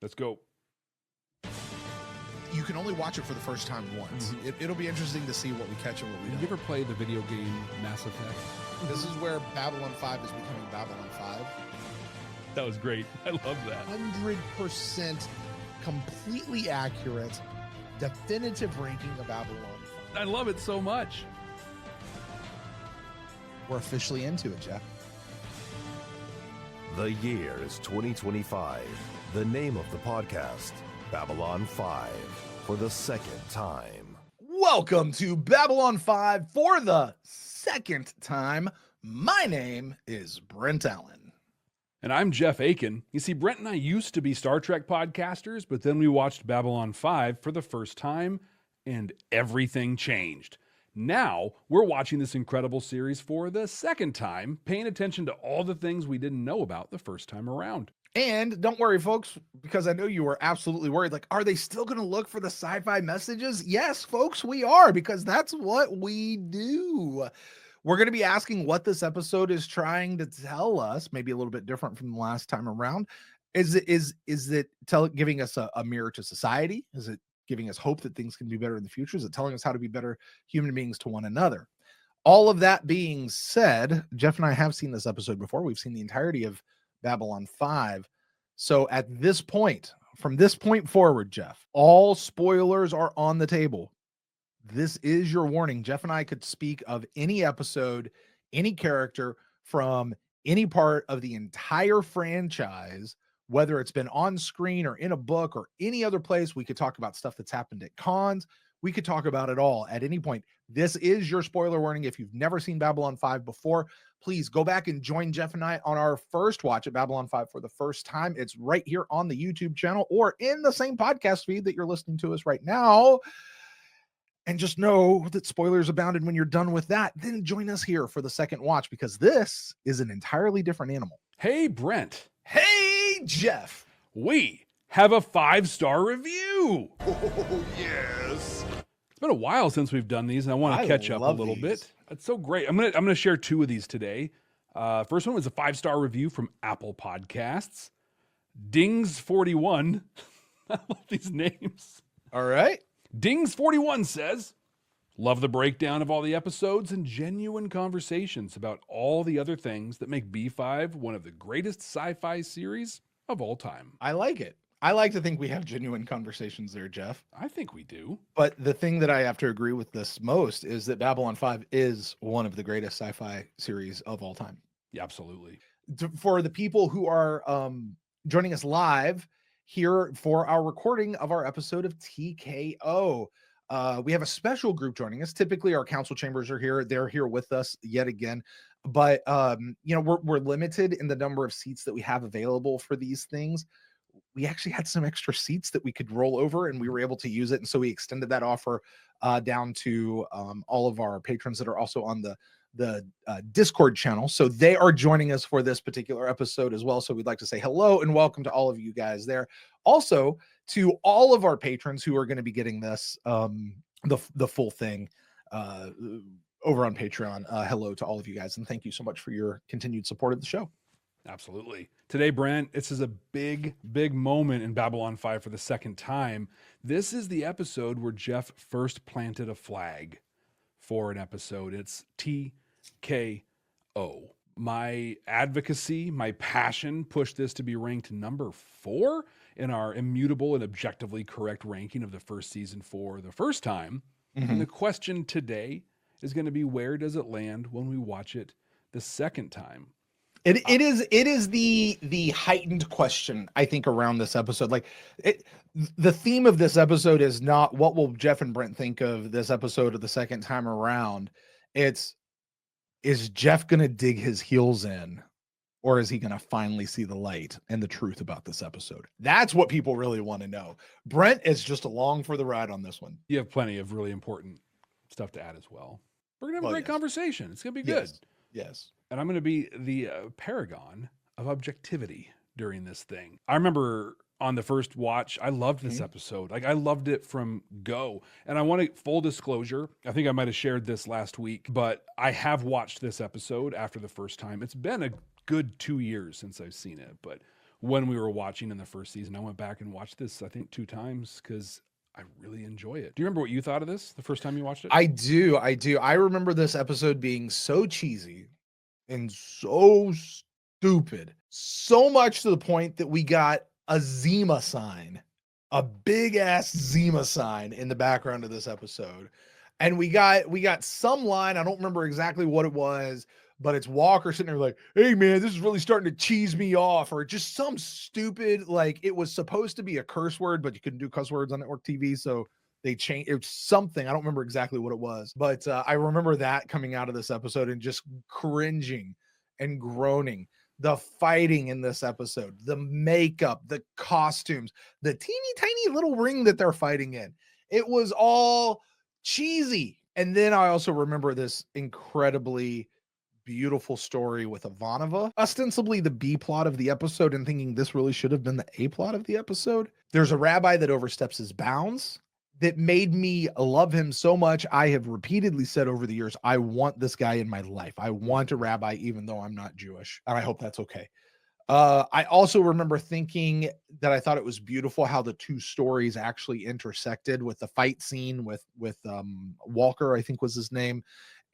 Let's go. You can only watch it for the first time once. It'll be interesting to see what we catch and what we Did don't. you ever play the video game Mass Effect? This is where Babylon 5 is becoming Babylon 5. That was great. I love that. 100% completely accurate, definitive ranking of Babylon 5. I love it so much. We're officially into it, Jeff. The year is 2025. The name of the podcast, Babylon 5, for the second time. Welcome to Babylon 5 for the second time. My name is Brent Allen. And I'm Jeff Akin. You see, Brent and I used to be Star Trek podcasters, but then we watched Babylon 5 for the first time, and everything changed. Now, we're watching this incredible series for the second time, paying attention to all the things we didn't know about the first time around. And don't worry, folks, because I know you were absolutely worried. Like, are they still going to look for the sci-fi messages? Yes, folks, we are, because that's what we do. We're going to be asking what this episode is trying to tell us, maybe a little bit different from the last time around. Is it giving us a mirror to society? Is it giving us hope that things can be better in the future? Is it telling us how to be better human beings to one another? All of that being said, Jeff and I have seen this episode before. We've seen the entirety of Babylon 5. So at this point, from this point forward, Jeff, all spoilers are on the table. This is your warning. Jeff and I could speak of any episode, any character from any part of the entire franchise, whether it's been on screen or in a book or any other place. We could talk about stuff that's happened at cons. We could talk about it all at any point. This is your spoiler warning. If you've never seen Babylon 5 before, please go back and join Jeff and I on our first watch at Babylon 5 for the first time. It's right here on the YouTube channel or in the same podcast feed that you're listening to us right now. And just know that spoilers abounded. When you're done with that, then join us here for the second watch, because this is an entirely different animal. Hey, Brent. Hey, Jeff. We have a 5-star review. Oh, yes. It's been a while since we've done these, and I want to catch up a little bit. It's so great. I'm gonna share two of these today. First one was a 5-star review from Apple Podcasts. Dings41. I love these names. All right. Dings41 says, love the breakdown of all the episodes and genuine conversations about all the other things that make B5 one of the greatest sci-fi series of all time. I like it. I like to think we have genuine conversations there, Jeff. I think we do. But the thing that I have to agree with this most is that Babylon 5 is one of the greatest sci-fi series of all time. Yeah, absolutely. For the people who are joining us live here for our recording of our episode of TKO, we have a special group joining us. Typically, our council chambers are here. They're here with us yet again. But, we're limited in the number of seats that we have available for these things. We actually had some extra seats that we could roll over, and we were able to use it. And so we extended that offer down to all of our patrons that are also on the Discord channel. So they are joining us for this particular episode as well. So we'd like to say hello and welcome to all of you guys there. Also to all of our patrons who are going to be getting this, the full thing over on Patreon. Hello to all of you guys. And thank you so much for your continued support of the show. Absolutely. Today, Brent, this is a big, big moment in Babylon 5 for the second time. This is the episode where Jeff first planted a flag for an episode. It's TKO. My advocacy, my passion pushed this to be ranked number 4 in our immutable and objectively correct ranking of the first season for the first time. Mm-hmm. And the question today is going to be, where does it land when we watch it the second time? It is the heightened question, I think, around this episode. Like, the theme of this episode is not what will Jeff and Brent think of this episode of the second time around. It's, is Jeff going to dig his heels in, or is he going to finally see the light and the truth about this episode? That's what people really want to know. Brent is just along for the ride on this one. You have plenty of really important stuff to add as well. We're going to have a great conversation. It's going to be good. Yes. And I'm going to be the paragon of objectivity during this thing. I remember on the first watch, I loved this episode. Like, I loved it from go. And I want to, full disclosure, I think I might have shared this last week, but I have watched this episode after the first time. It's been a good 2 years since I've seen it. But when we were watching in the first season. I went back and watched this, I think 2 times because I really enjoy it. Do you remember what you thought of this the first time you watched it? I do. I remember this episode being so cheesy and so stupid. So much to the point that we got a Zima sign, a big ass Zima sign in the background of this episode. And we got some line, I don't remember exactly what it was, but it's Walker sitting there like, hey man, this is really starting to cheese me off, or just some stupid, like it was supposed to be a curse word, but you couldn't do cuss words on network TV. So they changed it was something. I don't remember exactly what it was, but I remember that coming out of this episode and just cringing and groaning. The fighting in this episode, the makeup, the costumes, the teeny tiny little ring that they're fighting in. It was all cheesy. And then I also remember this incredibly beautiful story with Ivanova, ostensibly the B plot of the episode, and thinking this really should have been the A plot of the episode. There's a rabbi that oversteps his bounds that made me love him so much. I have repeatedly said over the years, I want this guy in my life. I want a rabbi, even though I'm not Jewish. And I hope that's okay. I also remember thinking that I thought it was beautiful how the two stories actually intersected with the fight scene with Walker, I think was his name,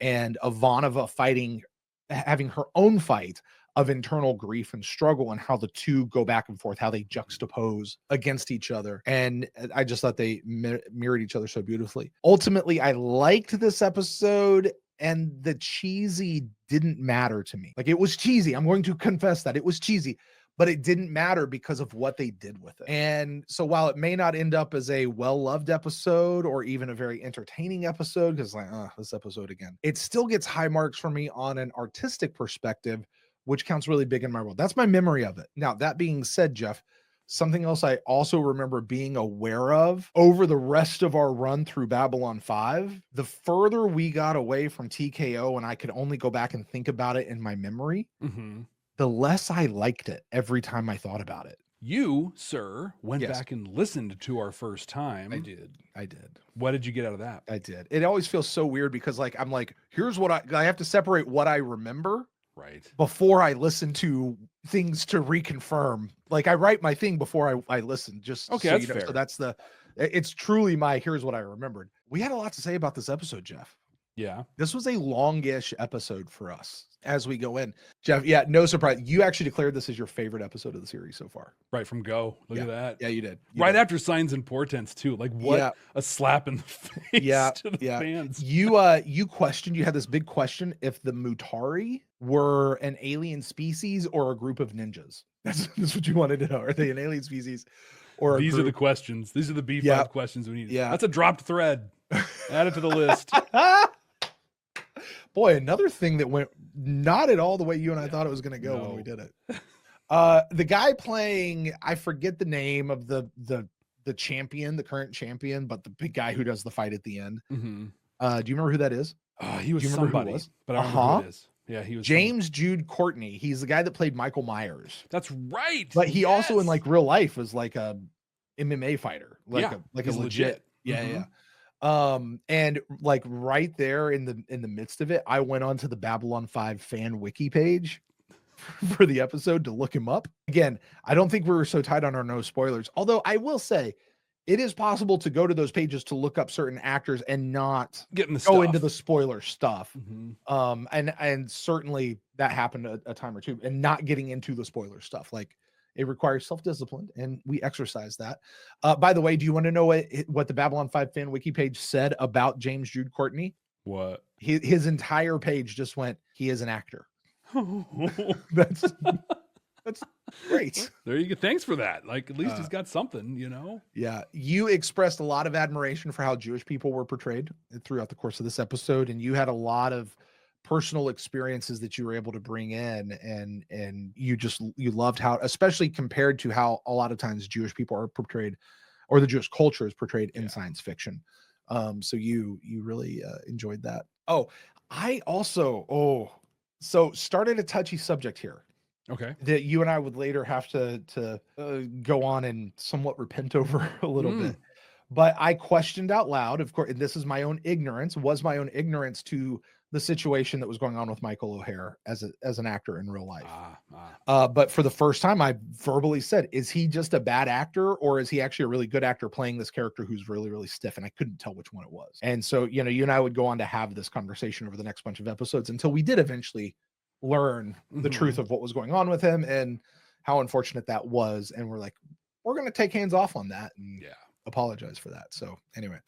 and Ivanova having her own fight of internal grief and struggle, and how the two go back and forth, how they juxtapose against each other. And I just thought they mirrored each other so beautifully. Ultimately, I liked this episode, and the cheesy didn't matter to me. Like, it was cheesy. I'm going to confess that it was cheesy, but it didn't matter because of what they did with it. And so while it may not end up as a well-loved episode or even a very entertaining episode, because like, this episode again, it still gets high marks for me on an artistic perspective, which counts really big in my world. That's my memory of it. Now, that being said, Jeff, something else I also remember being aware of over the rest of our run through Babylon 5, the further we got away from TKO and I could only go back and think about it in my memory, the less I liked it every time I thought about it. You, sir, went back and listened to our first time. I did. What did you get out of that? I did. It always feels so weird because like, I'm like, here's what I have to separate what I remember before I listen to things to reconfirm. Like, I write my thing before I listen, just okay, so that's fair. So it's truly here's what I remembered. We had a lot to say about this episode, Jeff. Yeah. This was a longish episode for us as we go in. Jeff, yeah, no surprise. You actually declared this as your favorite episode of the series so far. Right from go. Look at that. Yeah, you did. After Signs and Portents too. Like, what a slap in the face to the fans. You questioned, you had this big question if the Mutari were an alien species or a group of ninjas. That's what you wanted to know. Are they an alien species or These are the questions. These are the B5 questions we need. Yeah. That's a dropped thread. Add it to the list. Boy, another thing that went not at all the way you and I thought it was going to go when we did it. The guy playing, I forget the name of the champion, the current champion, but the big guy who does the fight at the end. Do you remember who that is? He was somebody, but I don't know who it is. Yeah, he was James Jude Courtney. He's the guy that played Michael Myers. That's right. But he also in like real life was like a MMA fighter, like a legit. Yeah. And like right there in the midst of it, I went onto the Babylon 5 fan wiki page for the episode to look him up. Again, I don't think we were so tight on our no spoilers, although I will say it is possible to go to those pages to look up certain actors and not go into the spoiler stuff. And certainly that happened a time or two, and not getting into the spoiler stuff. Like, it requires self-discipline, and we exercise that. By the way, do you want to know what the Babylon 5 fan wiki page said about James Jude Courtney? What? His entire page just went, he is an actor. That's great. There you go. Thanks for that. Like, at least he's got something, you know? Yeah. You expressed a lot of admiration for how Jewish people were portrayed throughout the course of this episode, and you had a lot of personal experiences that you were able to bring in, and you loved how, especially compared to how a lot of times Jewish people are portrayed, or the Jewish culture is portrayed in science fiction. So you really enjoyed that. So started a touchy subject here. Okay. That you and I would later have to go on and somewhat repent over a little bit. But I questioned out loud, of course, and this is my own ignorance, to the situation that was going on with Michael O'Hare as an actor in real life. Ah. But for the first time, I verbally said, is he just a bad actor, or is he actually a really good actor playing this character who's really, really stiff? And I couldn't tell which one it was. And so, you know, you and I would go on to have this conversation over the next bunch of episodes until we did eventually learn the truth of what was going on with him and how unfortunate that was. And we're like, we're going to take hands off on that and apologize for that. So anyway,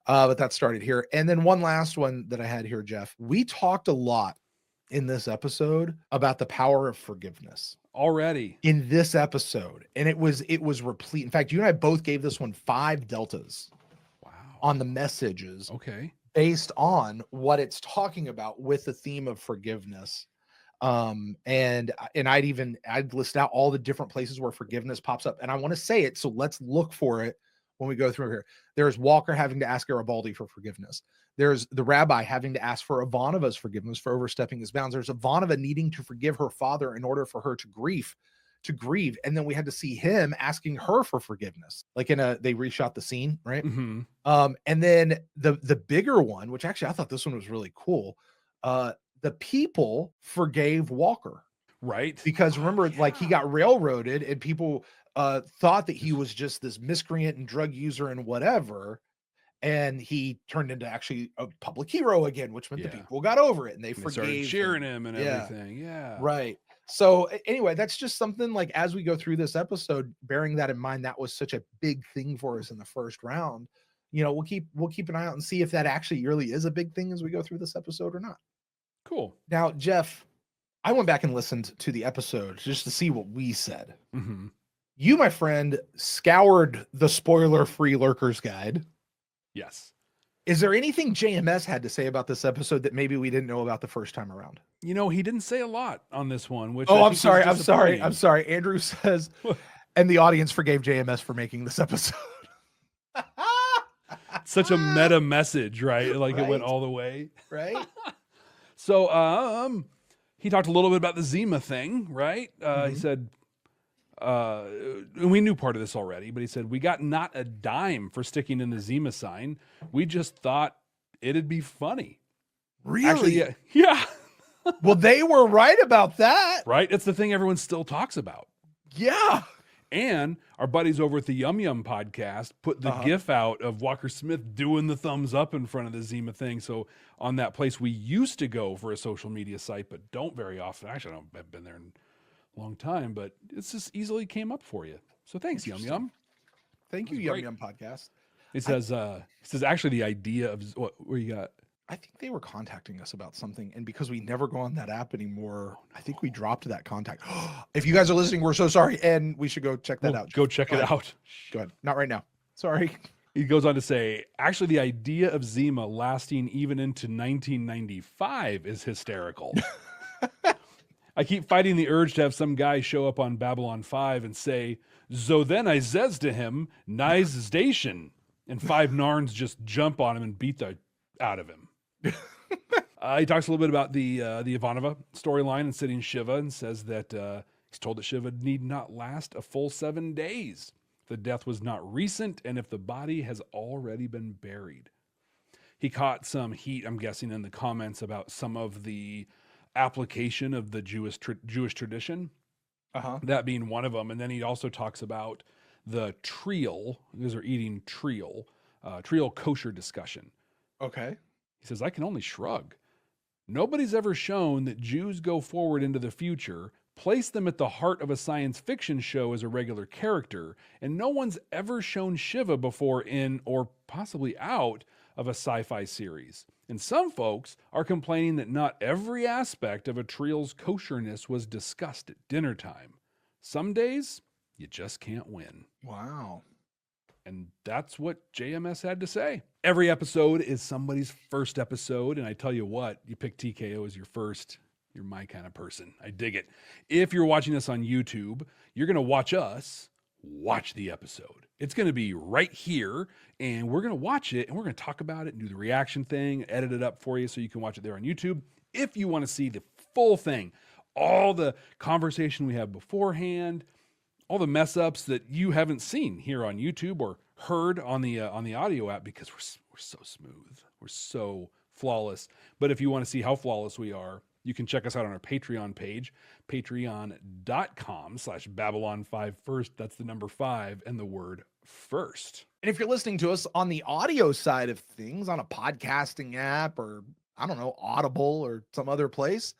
but that started here. And then one last one that I had here, Jeff, we talked a lot in this episode about the power of forgiveness Already in this episode. And it was replete. In fact, you and I both gave this one 5 deltas on the messages. Okay. Based on what it's talking about with the theme of forgiveness. And I'd list out all the different places where forgiveness pops up. And I want to say it. So let's look for it when we go through here. There's Walker having to ask Garibaldi for forgiveness. There's the rabbi having to ask for Ivanova's forgiveness for overstepping his bounds. There's Ivanova needing to forgive her father in order for her to grieve. And then we had to see him asking her for forgiveness. Like they reshot the scene, right? Mm-hmm. And then the bigger one, which actually I thought this one was really cool. The people forgave Walker. Right. Because remember, like he got railroaded and people thought that he was just this miscreant and drug user and whatever. And he turned into actually a public hero again, which meant the people got over it and they forgave cheering him and everything. Yeah. Right. So anyway, that's just something like, as we go through this episode, bearing that in mind, that was such a big thing for us in the first round. You know, we'll keep an eye out and see if that actually really is a big thing as we go through this episode or not. Cool. Now, Jeff, I went back and listened to the episode just to see what we said. Mm-hmm. You, my friend, scoured the spoiler-free Lurkers Guide. Yes. Is there anything JMS had to say about this episode that maybe we didn't know about the first time around? You know, he didn't say a lot on this one, which I'm sorry. Andrew says, and the audience forgave JMS for making this episode. Such a meta message, right? Like it went all the way. Right. So, he talked a little bit about the Zima thing, right? He said, and we knew part of this already, but he said, we got not a dime for sticking in the Zima sign. We just thought it'd be funny. Really? Actually, yeah. Well, they were right about that. Right? It's the thing everyone still talks about. Yeah. And our buddies over at the Yum Yum podcast put the gif out of Walker Smith doing the thumbs up in front of the Zima thing. So on that place we used to go for a social media site, but don't very often. Actually, I've been there in a long time, but it's just easily came up for you. So thanks, Yum Yum. Thank you, Yum Yum podcast. It says, actually the idea of what you got. I think they were contacting us about something, and because we never go on that app anymore, I think we dropped that contact. If you guys are listening, we're so sorry, and we should go check that out. Go check it out. Go ahead. Not right now. Sorry. He goes on to say, actually, the idea of Zima lasting even into 1995 is hysterical. I keep fighting the urge to have some guy show up on Babylon 5 and say, "So then I says to him, nice station," and 5 Narns just jump on him and beat the out of him. He talks a little bit about the Ivanova storyline and sitting Shiva, and says that he's told that Shiva need not last a full 7 days. The death was not recent, and if the body has already been buried. He caught some heat, I'm guessing, in the comments about some of the application of the Jewish tradition, that being one of them. And then he also talks about the trial, because they're eating trial kosher discussion. Okay. He says, I can only shrug. Nobody's ever shown that Jews go forward into the future, place them at the heart of a science fiction show as a regular character, and no one's ever shown Shiva before in, or possibly out, of a sci-fi series. And some folks are complaining that not every aspect of a trial's kosherness was discussed at dinner time. Some days, you just can't win. Wow. And that's what JMS had to say. Every episode is somebody's first episode. And I tell you what, you pick TKO as your first. You're my kind of person. I dig it. If you're watching this on YouTube, you're going to watch us watch the episode. It's going to be right here. And we're going to watch it. And we're going to talk about it and do the reaction thing, edit it up for you so you can watch it there on YouTube. If you want to see the full thing, all the conversation we have beforehand, all the mess ups that you haven't seen here on YouTube or heard on the audio app, because we're so smooth. We're so flawless. But if you want to see how flawless we are, you can check us out on our Patreon page, patreon.com/Babylon5 first. That's the number 5 and the word first. And if you're listening to us on the audio side of things on a podcasting app or I don't know, Audible or some other place,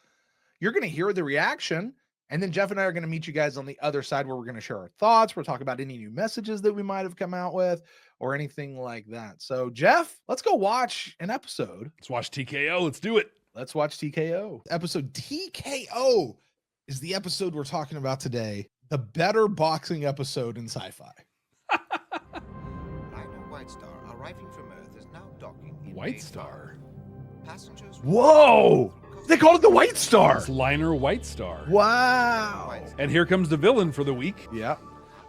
you're going to hear the reaction. And then Jeff and I are going to meet you guys on the other side where we're going to share our thoughts. We'll talk about any new messages that we might have come out with or anything like that. So Jeff, let's go watch an episode. Let's watch TKO. Let's do it. Let's watch TKO. Episode TKO is the episode we're talking about today. The better boxing episode in sci-fi. Liner White Star arriving from Earth is now docking in White Bay Star. 5. Passengers. Whoa! They called it the White Star. It's Liner White Star. Wow. And here comes the villain for the week. Yeah.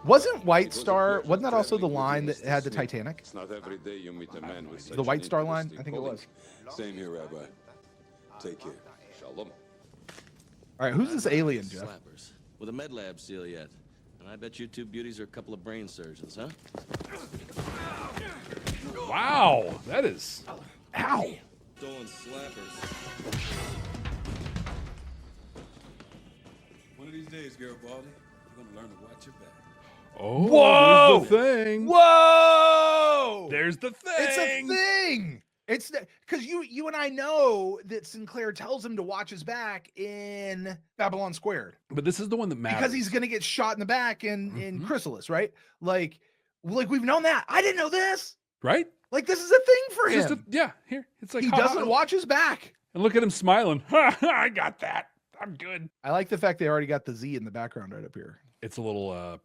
Wasn't White Star, wasn't that also the line that had the Titanic? It's not every day you meet a man with such The White an Star line? interesting I think it was. calling. Same here, Rabbi. Take care. Shalom. All right, who's this alien, Jeff? Slappers. With a med lab seal yet. And I bet you two beauties are a couple of brain surgeons, huh? Wow, that is. Ow. Stolen slappers. One of these days, Garibaldi, you're gonna learn to watch your back. Oh, Whoa! there's the thing. Whoa! There's the thing. It's a thing. It's because you and I know that Sinclair tells him to watch his back in Babylon Squared But this is the one that matters. because he's gonna get shot in the back in Chrysalis, right? Like we've known that. I didn't know this. right. Like this is a thing for It's him. yeah, here. It's like He ha, doesn't ha. watch his back. And look at him smiling. Ha, ha, I got that. I'm good. I like the fact they already got the Z in the background right up here. It's a little Yeah,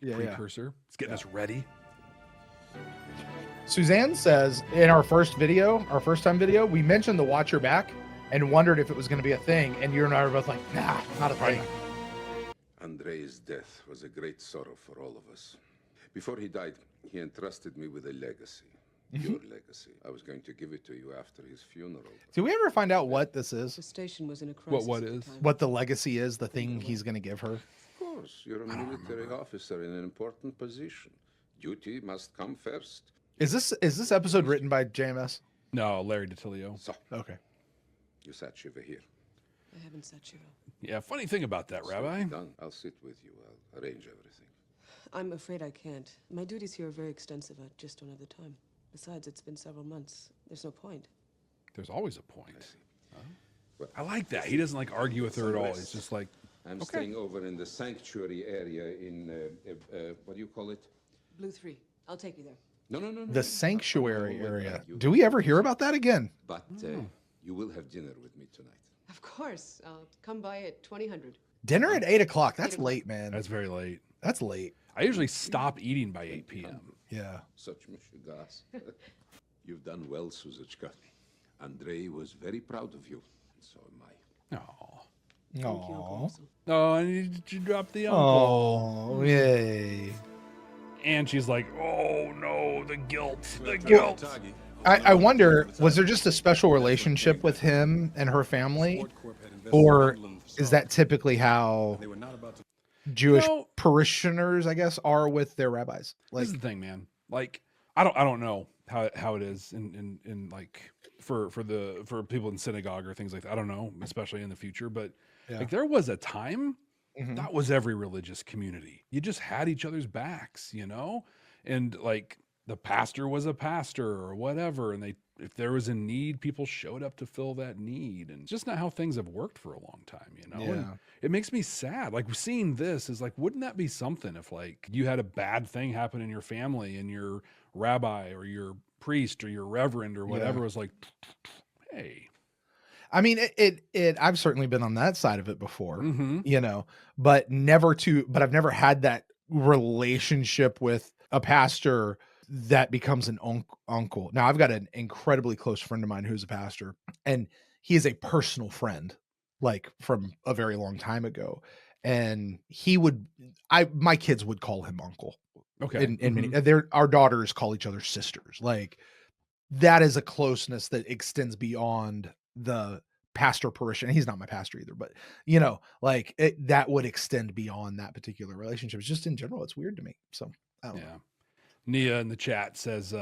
yeah. precursor. It's getting us ready. Suzanne says in our first time video, we mentioned the watch your back and wondered if it was going to be a thing. And you and I were both like, nah, not a thing. Andrei's death was a great sorrow for all of us. Before he died, he entrusted me with a legacy. Your legacy. I was going to give it to you after his funeral. Did we ever find out what this is? The station was in a crisis. What at the is? time. What the legacy is, the thing he's going to give her? Of course, you're a military officer in an important position. Duty must come first. Is this episode written by JMS? No, Larry DiTilio. So, Okay. you sat Shiva here. I haven't set you up. Yeah, funny thing about that, Rabbi. Done. I'll sit with you. I'll arrange everything. I'm afraid I can't. My duties here are very extensive. I just don't have the time. Besides, it's been several months. There's no point. There's always a point. I see. Well, I like that. He doesn't like argue with her at all. He's just like, I'm okay. staying over in the sanctuary area in, what do you call it? Blue 3. I'll take you there. No. The sanctuary No, area. you- Do we ever hear about that again? But you will have dinner with me tonight. Of course. I'll come by at 2000. Dinner at 8 o'clock. That's 8 o'clock. late, man. That's very late. That's late. I usually stop eating by 8 p.m. Yeah. Such mishigas. You've done well, Suzichka. Andrei was very proud of you, and so am I. Oh. Thank you, Uncle Aww. Russell. Oh, and you dropped the uncle. Oh, yay. And she's like, oh no, the guilt. The guilt. I wonder, was there just a special relationship with him and her family? Or is that typically how Jewish No. parishioners, I guess, are with their rabbis? Like, This is the thing, man. Like, I don't know how it is in like for people in synagogue or things like that. I don't know, especially in the future. But Yeah. like there was a time Mhm. that was every religious community. You just had each other's backs, you know? And like the pastor was a pastor or whatever. And if there was a need, people showed up to fill that need. And it's just not how things have worked for a long time, you know? And Yeah. it makes me sad. Like seeing this is like, wouldn't that be something if like you had a bad thing happen in your family and your rabbi or your priest or your reverend or whatever was like, hey. I mean, I've certainly been on that side of it before, Mm-hmm. you know, but I've never had that relationship with a pastor that becomes an uncle. Now, I've got an incredibly close friend of mine who's a pastor, and he is a personal friend, like from a very long time ago. And my kids would call him uncle. Okay. In many, our daughters call each other sisters. Like that is a closeness that extends beyond the pastor parishioner. He's not my pastor either, but you know, like that would extend beyond that particular relationship. It's just in general, it's weird to me. So I don't know. Yeah. Nia in the chat says,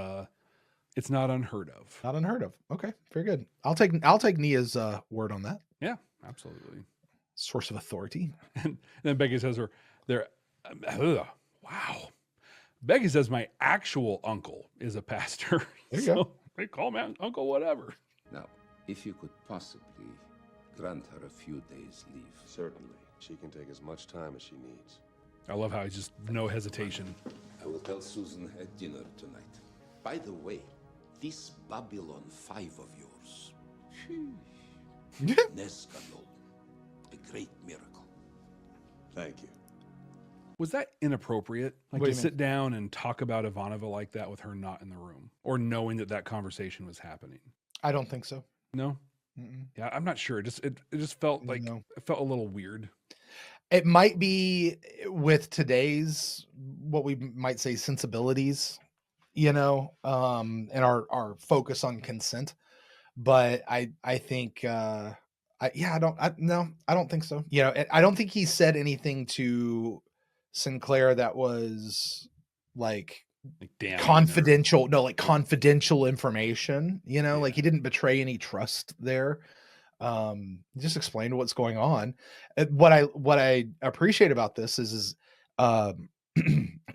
It's not unheard of. Not unheard of. Okay, very good. I'll take Nia's word on that. Yeah, absolutely. Source of authority. And then Becky says wow. Becky says my actual uncle is a pastor. There you go. They call me uncle whatever. Now, if you could possibly grant her a few days' leave. Certainly. She can take as much time as she needs. I love how he's just no hesitation. I will tell Susan at dinner tonight. By the way, this Babylon 5 of yours. Nescanol. A great miracle. Thank you. Was that inappropriate? Like What do to you sit down and talk about Ivanova like that with her not in the room or knowing that conversation was happening? I don't think so. No? Mm-mm. Yeah, I'm not sure. It just felt like No. it felt a little weird. It might be with today's, what we might say, sensibilities, and our focus on consent. But I think, I don't think so. I don't think he said anything to Sinclair that was like Damn. confidential. No, like confidential information, like he didn't betray any trust there. Just explained what's going on. What I appreciate about this is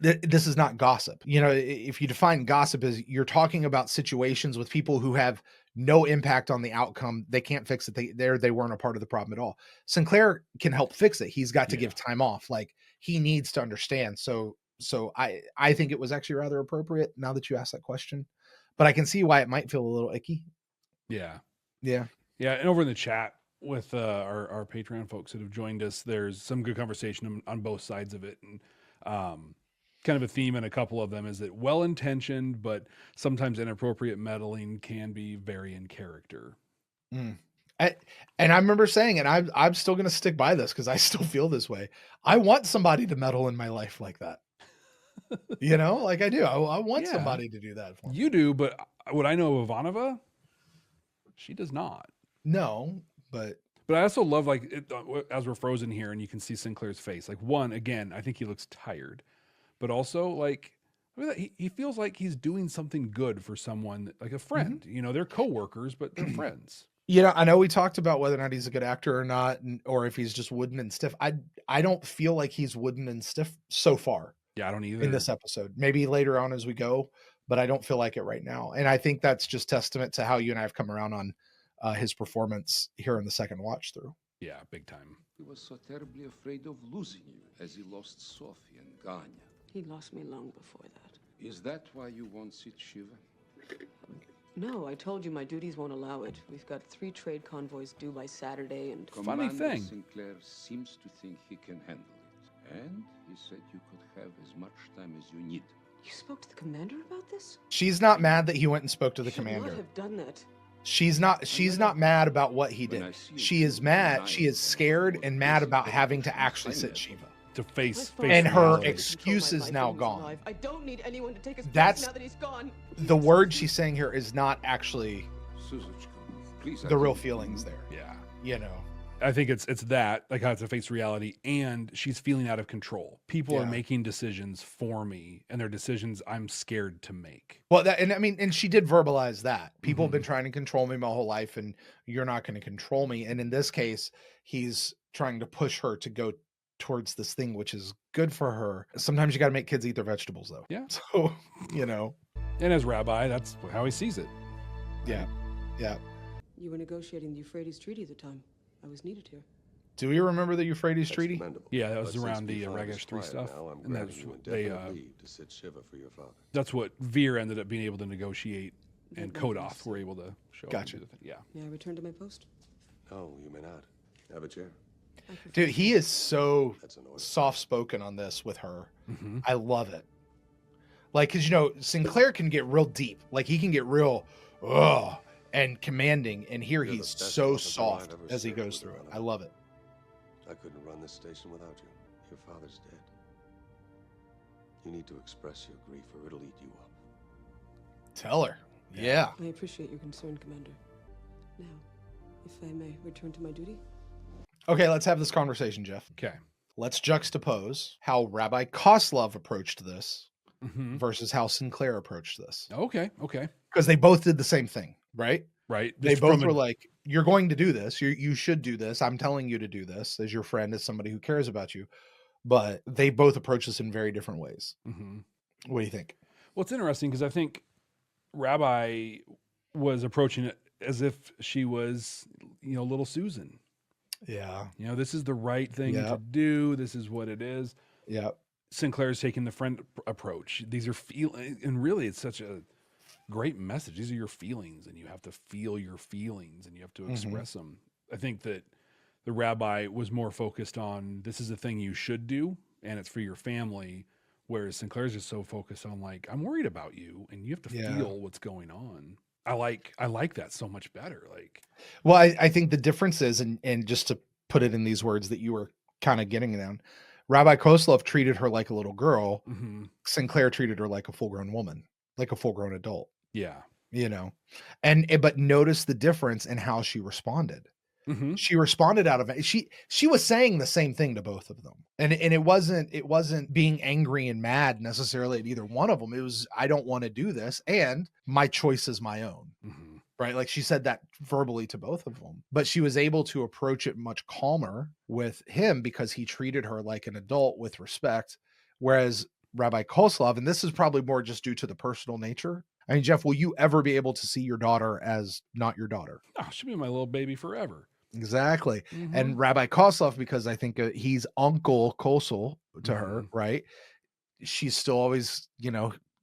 this is not gossip. If you define gossip as you're talking about situations with people who have no impact on the outcome, they can't fix it. They weren't a part of the problem at all. Sinclair can help fix it. He's got to give time off. Like he needs to understand. So I think it was actually rather appropriate now that you asked that question, but I can see why it might feel a little icky. Yeah. Yeah. Yeah. And over in the chat with our Patreon folks that have joined us, there's some good conversation on both sides of it. And kind of a theme in a couple of them is that well-intentioned, but sometimes inappropriate meddling can be very in character. And I remember saying, and I'm still going to stick by this because I still feel this way. I want somebody to meddle in my life like that. Like I do. I want somebody to do that for me. You do, but what I know of Ivanova, she does not. No, but I also love as we're frozen here and you can see Sinclair's face. Like one, again, I think he looks tired, but also like he feels like he's doing something good for someone, like a friend. They're coworkers, but they're friends. I know we talked about whether or not he's a good actor or not, or if he's just wooden and stiff. I don't feel like he's wooden and stiff so far. Yeah, I don't either. In this episode, maybe later on as we go, but I don't feel like it right now. And I think that's just testament to how you and I have come around on his performance here in the second watch through. Yeah, big time. He was so terribly afraid of losing you as he lost Sophie and Ganya. He lost me long before that. Is that why you won't sit Shiva? No, I told you my duties won't allow it. We've got 3 trade convoys due by Saturday and... Funny thing. Sinclair seems to think he can handle it. And he said you could have as much time as you need. You spoke to the commander about this? She's not mad that he went and spoke to the commander. Should not have done that. She's not mad about what he did. She is mad. She is scared and mad about having to actually sit Shiva. To face and her reality. excuse is now gone. I don't need anyone to take his That's place now that he's gone. The word she's saying here is not actually the real feelings there. Yeah. I think it's that, like how it's to face reality, and she's feeling out of control. People are making decisions for me, and they're decisions I'm scared to make. Well, and she did verbalize that. People have been trying to control me my whole life, and you're not going to control me. And in this case, he's trying to push her to go towards this thing, which is good for her. Sometimes you got to make kids eat their vegetables, though. Yeah. So, And as rabbi, that's how he sees it. Yeah. Yeah. You were negotiating the Euphrates Treaty at the time. I was needed here. Do you remember the Euphrates Treaty? Yeah, that was around the Regesh 3 stuff. And that's what they to sit Shiva for your father. That's what Veer ended up being able to negotiate, and Kodoth were able to show. Gotcha. Yeah. May I return to my post? No, you may not. Have a chair. Dude, he is so soft-spoken on this with her. I love it. Like, because, Sinclair can get real deep. Like, he can get real, and commanding. And here he's so soft as he goes through it. I love it. I couldn't run this station without you. Your father's dead. You need to express your grief or it'll eat you up. Tell her. Yeah. I appreciate your concern, Commander. Now, if I may return to my duty. Okay, let's have this conversation, Jeff. Okay. Let's juxtapose how Rabbi Koslov approached this versus how Sinclair approached this. Okay. Because they both did the same thing, right? Right. They Just both from were like, you're going to do this. You should do this. I'm telling you to do this as your friend, as somebody who cares about you. But they both approach this in very different ways. Mhm. What do you think? Well, it's interesting because I think Rabbi was approaching it as if she was, little Susan. Yeah. This is the right thing to Yep. do. This is what it is. Yeah. Sinclair's taking the friend approach. These are and really it's such a great message. These are your feelings, and you have to feel your feelings and you have to express them. I think that the Rabbi was more focused on this is a thing you should do and it's for your family, whereas Sinclair's just so focused on like, I'm worried about you and you have to feel what's going on. I like that so much better. Like, well, I think the difference is, and just to put it in these words that you were kind of getting down, Rabbi Koslov treated her like a little girl. Sinclair treated her like a full-grown woman, like a full-grown adult. Yeah. But notice the difference in how she responded. She responded out of it. She was saying the same thing to both of them. And it wasn't being angry and mad necessarily at either one of them. It was, I don't want to do this. And my choice is my own. Right. Like she said that verbally to both of them, but she was able to approach it much calmer with him because he treated her like an adult with respect. Whereas Rabbi Koslov, and this is probably more just due to the personal nature. I mean, Jeff, will you ever be able to see your daughter as not your daughter? Oh, she'll be my little baby forever. Exactly. And Rabbi Koslov, because I think he's Uncle Kosel to her, right? She's still always,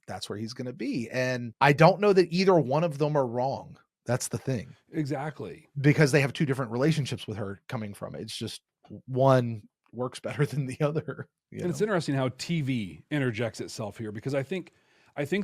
that's where he's going to be. And I don't know that either one of them are wrong. That's the thing. Exactly. Because they have two different relationships with her coming from it. It's just one works better than the other. And it's interesting how TV interjects itself here, because I think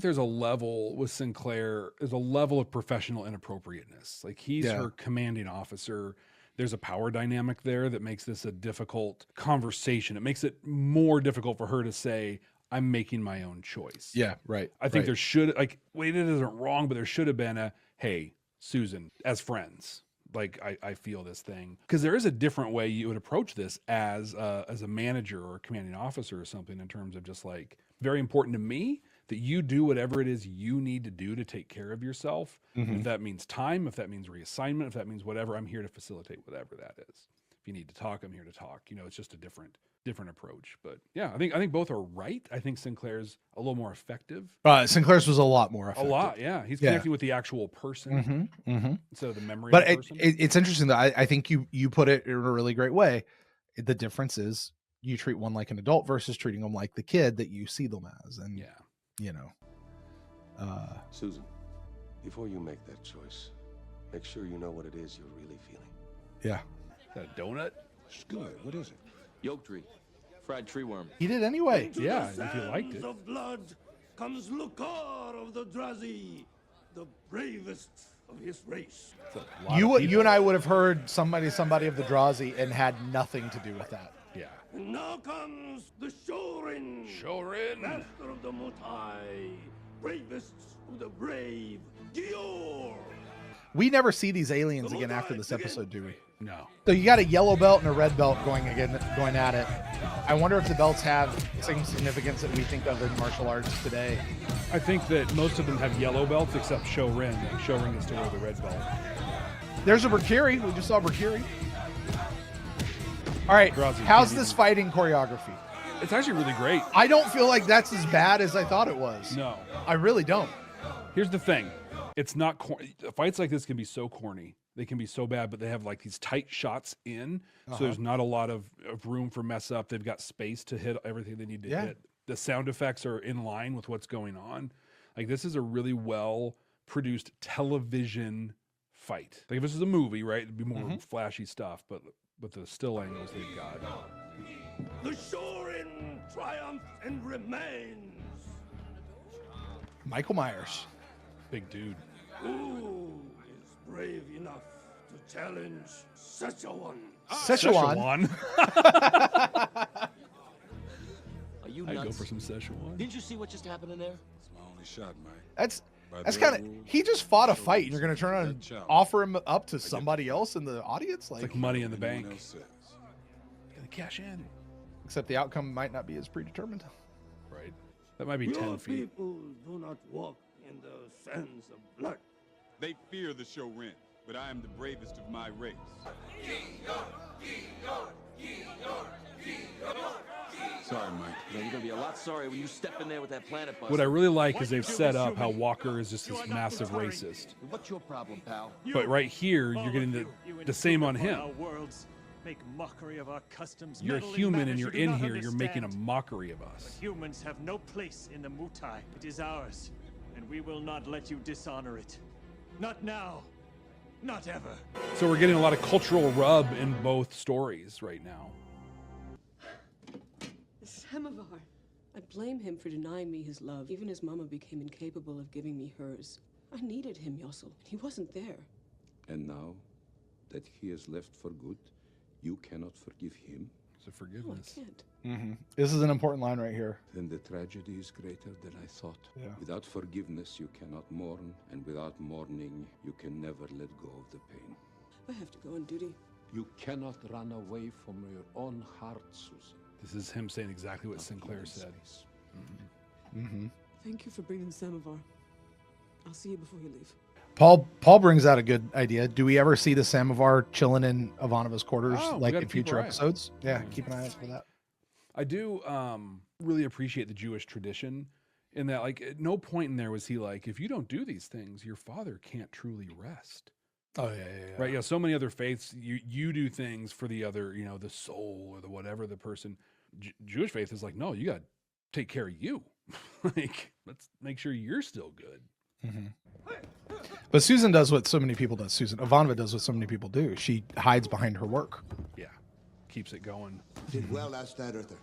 there's a level with Sinclair, there's a level of professional inappropriateness. Like he's her commanding officer. There's a power dynamic there that makes this a difficult conversation. It makes it more difficult for her to say, I'm making my own choice. Yeah, right. I think there should, it isn't wrong, but there should have been a, hey, Susan, as friends, like I feel this thing. Because there is a different way you would approach this as a manager or a commanding officer or something, in terms of just like, very important to me that you do whatever it is you need to do to take care of yourself. If that means time, if that means reassignment, if that means whatever, I'm here to facilitate whatever that is. If you need to talk, I'm here to talk. It's just a different approach. But yeah, I think both are right. I think Sinclair's a little more effective. Sinclair's was a lot more effective. A lot, yeah. He's connecting with the actual person instead of the memory but of the person. It's interesting that I think you put it in a really great way. The difference is you treat one like an adult versus treating them like the kid that you see them as. And Susan, before you make that choice, make sure you know what it is you're really feeling. Yeah. Is that a donut? It's good. What is it? Yolk tree. Fried tree worm. He did anyway. Yeah, if you liked it. Of blood comes Lukar of the Drazi, the bravest of his race. You and I would have heard somebody of the Drazi and had nothing to do with that. Yeah. And now comes the Shorin. Master of the Motai, bravest of the brave, Gior. We never see these aliens again after this episode, do we? No. So you got a yellow belt and a red belt going at it. I wonder if the belts have same significance that we think of in martial arts today. I think that most of them have yellow belts except Shorin. Like Shorin gets to wear the red belt. There's a Bakiri. We just saw Bakiri. All right. How's this fighting choreography? It's actually really great. I don't feel like that's as bad as I thought it was. No. I really don't. Here's the thing. It's not corny. Fights like this can be so corny. They can be so bad, but they have like these tight shots in. So there's not a lot of room for mess up. They've got space to hit everything they need to hit. The sound effects are in line with what's going on. Like this is a really well produced television fight. Like if this is a movie, right? It'd be more flashy stuff, but the still angles they've got. The Shorin triumphs and remains. Michael Myers. Big dude. Who is brave enough to challenge Szechuan? Szechuan? Are you I'd nuts? go for some Szechuan. Didn't you see what just happened in there? It's my only shot, Mike. That's kind of, he just fought a fight and you're going to turn around and offer him up to somebody else in the audience? Like money in the bank. Gotta cash in. Except the outcome might not be as predetermined. Right. That might be 10 Your feet. people do not walk in the sands of blood. They fear the Shorin, but I am the bravest of my race. Sorry, Mike. You're gonna be a lot sorry when you step in there with that planet bus. What I really like is they've set up how Walker is just this massive racist. What's your problem, pal? But right here, you're getting the same on him. Our worlds make mockery of our customs. You're meddle in human matters and you you're do in not here. You're making a understand. mockery of us. Humans have no place in the Mutai. It is ours, and we will not let you dishonor it. Not now. Not ever. So we're getting a lot of cultural rub in both stories right now. Samovar. I blame him for denying me his love. Even his mama became incapable of giving me hers. I needed him, Yossel. He wasn't there. And now that he has left for good, you cannot forgive him? It's a forgiveness. No, I can't. This is an important line right here. Then the tragedy is greater than I thought. Yeah. Without forgiveness, you cannot mourn, and without mourning, you can never let go of the pain. I have to go on duty. You cannot run away from your own heart, Susan. This is him saying exactly what Sinclair said. Thank you for bringing Samovar. I'll see you before you leave. Paul brings out a good idea. Do we ever see the Samovar chilling in Ivanova's quarters, Oh, we like gotta in keep future our eye out. episodes? Yeah, keep an eye out for that. I do really appreciate the Jewish tradition in that, like, at no point in there was he like, if you don't do these things, your father can't truly rest. Oh yeah. Right? Yeah. So many other faiths, you do things for the other, the soul or the whatever the person. Jewish faith is like, no, you got to take care of you. Like, let's make sure you're still good. But Susan does what so many people do. Ivanova does what so many people do. She hides behind her work. Yeah. Keeps it going. Did well last night, Arthur.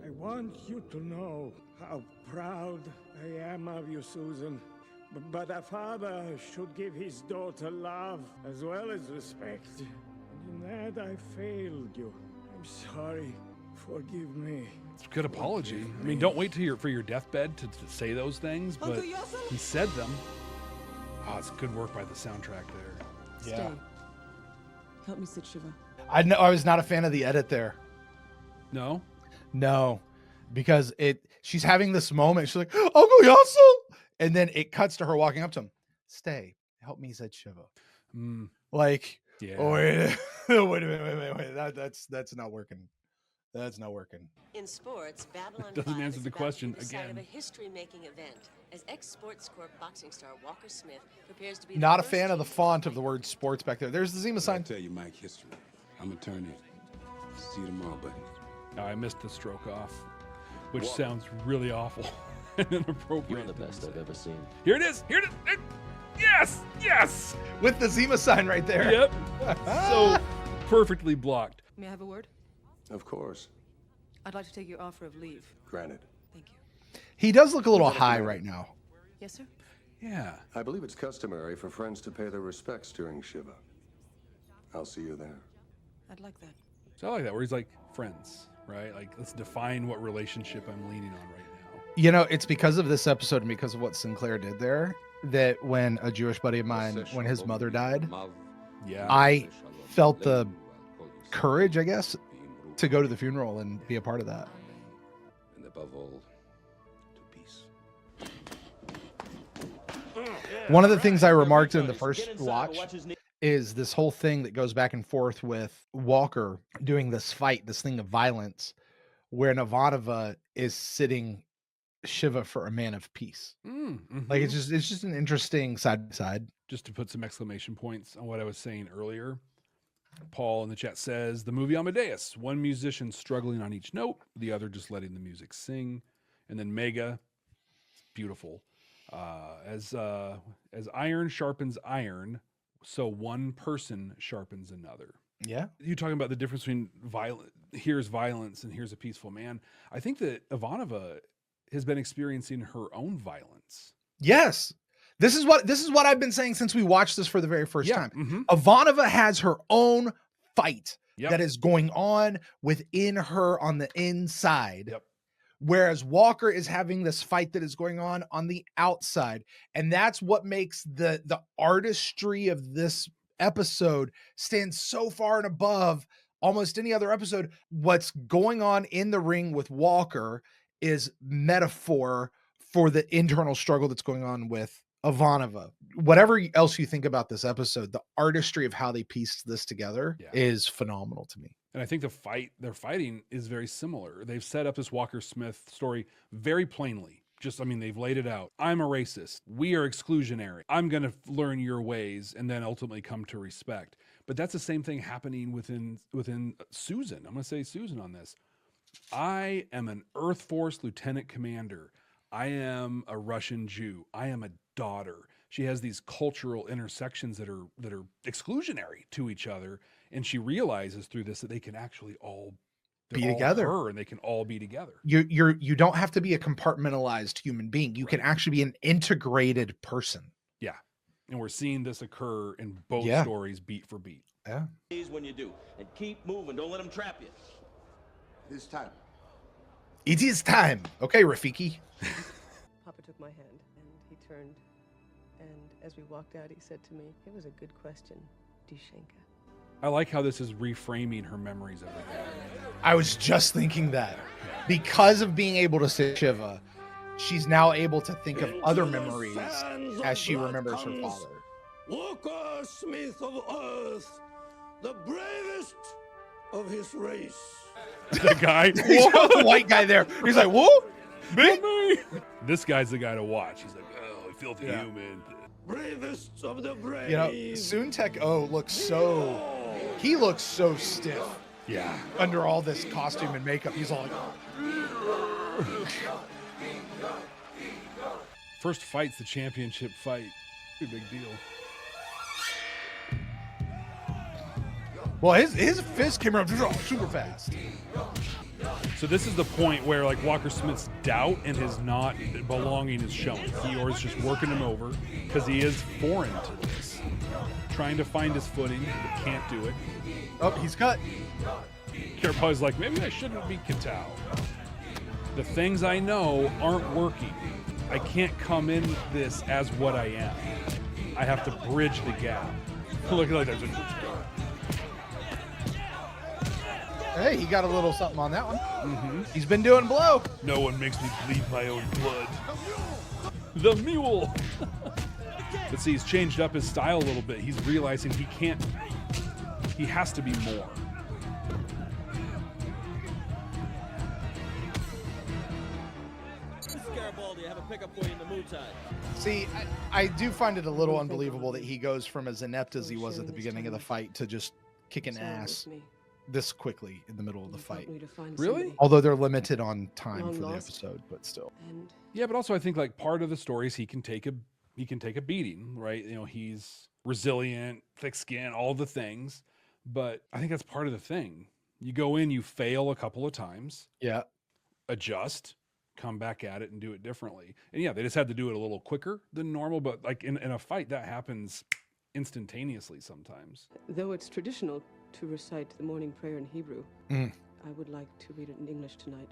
I want you to know how proud I am of you, Susan. But a father should give his daughter love as well as respect. In that I failed you. I'm sorry. Forgive me. It's a good apology. I mean, don't wait till for your deathbed to say those things, but Uncle Yossel? he said them. Oh, it's good work by the soundtrack there. Stay. Help me sit Shiva. I was not a fan of the edit there. No, because she's having this moment. She's like, Uncle Yossel, and then it cuts to her walking up to him. Stay, help me, said Shiva. Like, yeah. Oh, wait a minute. That's not working. That's not working. In sports, Babylon Doesn't 5 answer is the about question to be the site again. of a history-making event as ex-Sports Corp boxing star Walker Smith prepares to be Not the a first fan of the team font of the word sports back there. There's the Zima I sign. tell you, Mike, history. I'm gonna turn in. See you tomorrow, buddy. Oh, I missed the stroke off, which sounds really awful and inappropriate. You're the best I've ever seen. Here it is. Here it is. Yes. With the Zima sign right there. Yep. So perfectly blocked. May I have a word? Of course. I'd like to take your offer of leave. Granted. Thank you. He does look a little high right now. Yes, sir? Yeah. I believe it's customary for friends to pay their respects during Shiva. I'll see you there. I'd like that. So I like that, where he's like, friends, right? Like, let's define what relationship I'm leaning on right now. You know, it's because of this episode and because of what Sinclair did there that when a Jewish buddy of mine, when his mother died, Yeah. I felt the courage, I guess, to go to the funeral and be a part of that. And above all, to peace. One of the things I remarked in the first watch is this whole thing that goes back and forth with Walker doing this fight, this thing of violence, where Ivanova is sitting Shiva for a man of peace. Like it's just an interesting side by side. Just to put some exclamation points on what I was saying earlier, Paul in the chat says the movie Amadeus, one musician struggling on each note, the other just letting the music sing. And then Mega, beautiful. As iron sharpens iron, so one person sharpens another. Yeah. You talking about the difference between here's violence and here's a peaceful man. I think that Ivanova has been experiencing her own violence. Yes. This is what I've been saying since we watched this for the very first time. Mm-hmm. Ivanova has her own fight Yep. that is going on within her on the inside. Yep. Whereas Walker is having this fight that is going on the outside. And that's what makes the artistry of this episode stand so far and above almost any other episode. What's going on in the ring with Walker is metaphor for the internal struggle that's going on with Ivanova. Whatever else you think about this episode, the artistry of how they pieced this together is phenomenal to me. And I think the fight they're fighting is very similar. They've set up this Walker Smith story very plainly. Just, I mean, they've laid it out. I'm a racist. We are exclusionary. I'm going to learn your ways and then ultimately come to respect. But that's the same thing happening within Susan. I'm going to say Susan on this. I am an Earth Force lieutenant commander. I am a Russian Jew. I am a daughter. She has these cultural intersections that are exclusionary to each other, and she realizes through this that they can actually all be together. Her, and they can all be together. You don't have to be a compartmentalized human being. You can actually be an integrated person. Yeah, and we're seeing this occur in both stories, beat for beat. Yeah. When you do, and keep moving. Don't let them trap you. This time. It is time. Okay, Rafiki. Papa took my hand, and he turned, and as we walked out, he said to me, "It was a good question, Dushenka." I like how this is reframing her memories of it. I was just thinking that. Because of being able to say Shiva, she's now able to think of other memories as she remembers her father. Walker Smith of Earth, the bravest of his race. The guy, the white guy there. He's like, "Whoa, me." This guy's the guy to watch. He's like, "Oh, filthy human." Bravest of the brave. You know, Soon Tech-O looks so. He looks so stiff. Yeah. Under all this costume and makeup, he's all like. First fight's the championship fight. Pretty big deal. Well, his fist came around super fast. So this is the point where like Walker Smith's doubt and his not belonging is shown. Eeyore's just working him over because he is foreign to this. Trying to find his footing, but can't do it. Oh, he's cut. Karapa's like, maybe I shouldn't be Katao. The things I know aren't working. I can't come in this as what I am. I have to bridge the gap. Look like there's a... Hey, he got a little something on that one. Mm-hmm. He's been doing blow. No one makes me bleed my own blood. The mule. But see, he's changed up his style a little bit. He's realizing he can't. He has to be more. Garibaldi, I have a pickup for you in the Muay. See, I do find it a little unbelievable that he goes from as inept as he was at the beginning of the fight to just kicking ass this quickly in the middle of the fight. Really? Although they're limited on time for the episode, but still. Yeah, but also I think like part of the story is he can take a beating, right? You know, he's resilient, thick skin, all the things. But I think that's part of the thing. You go in, you fail a couple of times. Yeah. Adjust, come back at it and do it differently. And yeah, they just had to do it a little quicker than normal, but like in a fight that happens instantaneously sometimes. Though it's traditional to recite the morning prayer in Hebrew, I would like to read it in English tonight.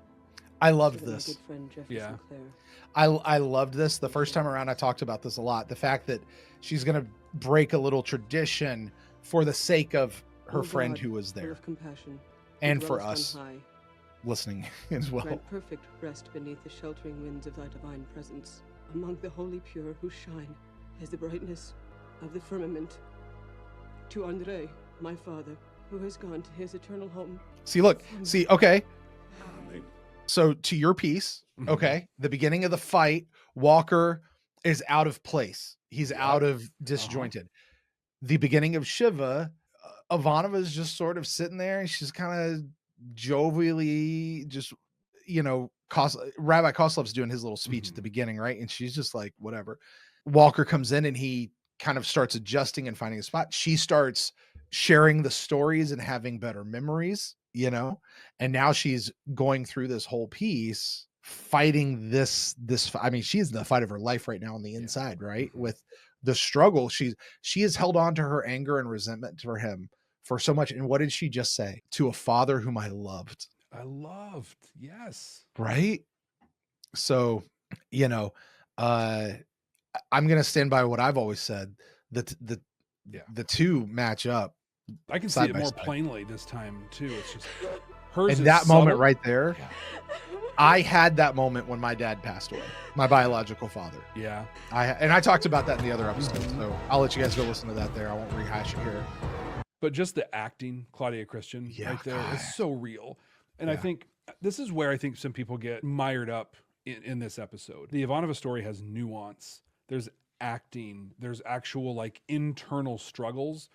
I loved this. My good friend Jefferson Clare. I loved this. The first time around, I talked about this a lot. The fact that she's going to break a little tradition for the sake of her friend who was there. Of compassion, and for us listening as well. Grant perfect rest beneath the sheltering winds of thy divine presence, among the holy pure who shine as the brightness of the firmament. To Andre, my father, who has gone to his eternal home. Okay. So to your piece, okay, the beginning of the fight, Walker is out of place. He's out of disjointed. The beginning of Shiva, Ivanova is just sort of sitting there and she's kind of jovially just, you know, Rabbi Koslev's doing his little speech at the beginning, right? And she's just like, whatever. Walker comes in and he kind of starts adjusting and finding a spot. She starts sharing the stories and having better memories, you know, and now she's going through this whole piece fighting this I mean, she's in the fight of her life right now on the inside, right? With the struggle, she has held on to her anger and resentment for him for so much. And what did she just say? To a father whom I loved. Yes. Right. So, you know, I'm going to stand by what I've always said. The two match up. I can see it more plainly this time too. It's just hers. And that moment right there. I had that moment when my dad passed away, my biological father. Yeah. I talked about that in the other episode, so I'll let you guys go listen to that there. I won't rehash it here. But just the acting, Claudia Christian, right there, is so real. And I think this is where I think some people get mired up in this episode. The Ivanova story has nuance. There's acting. There's actual like internal struggles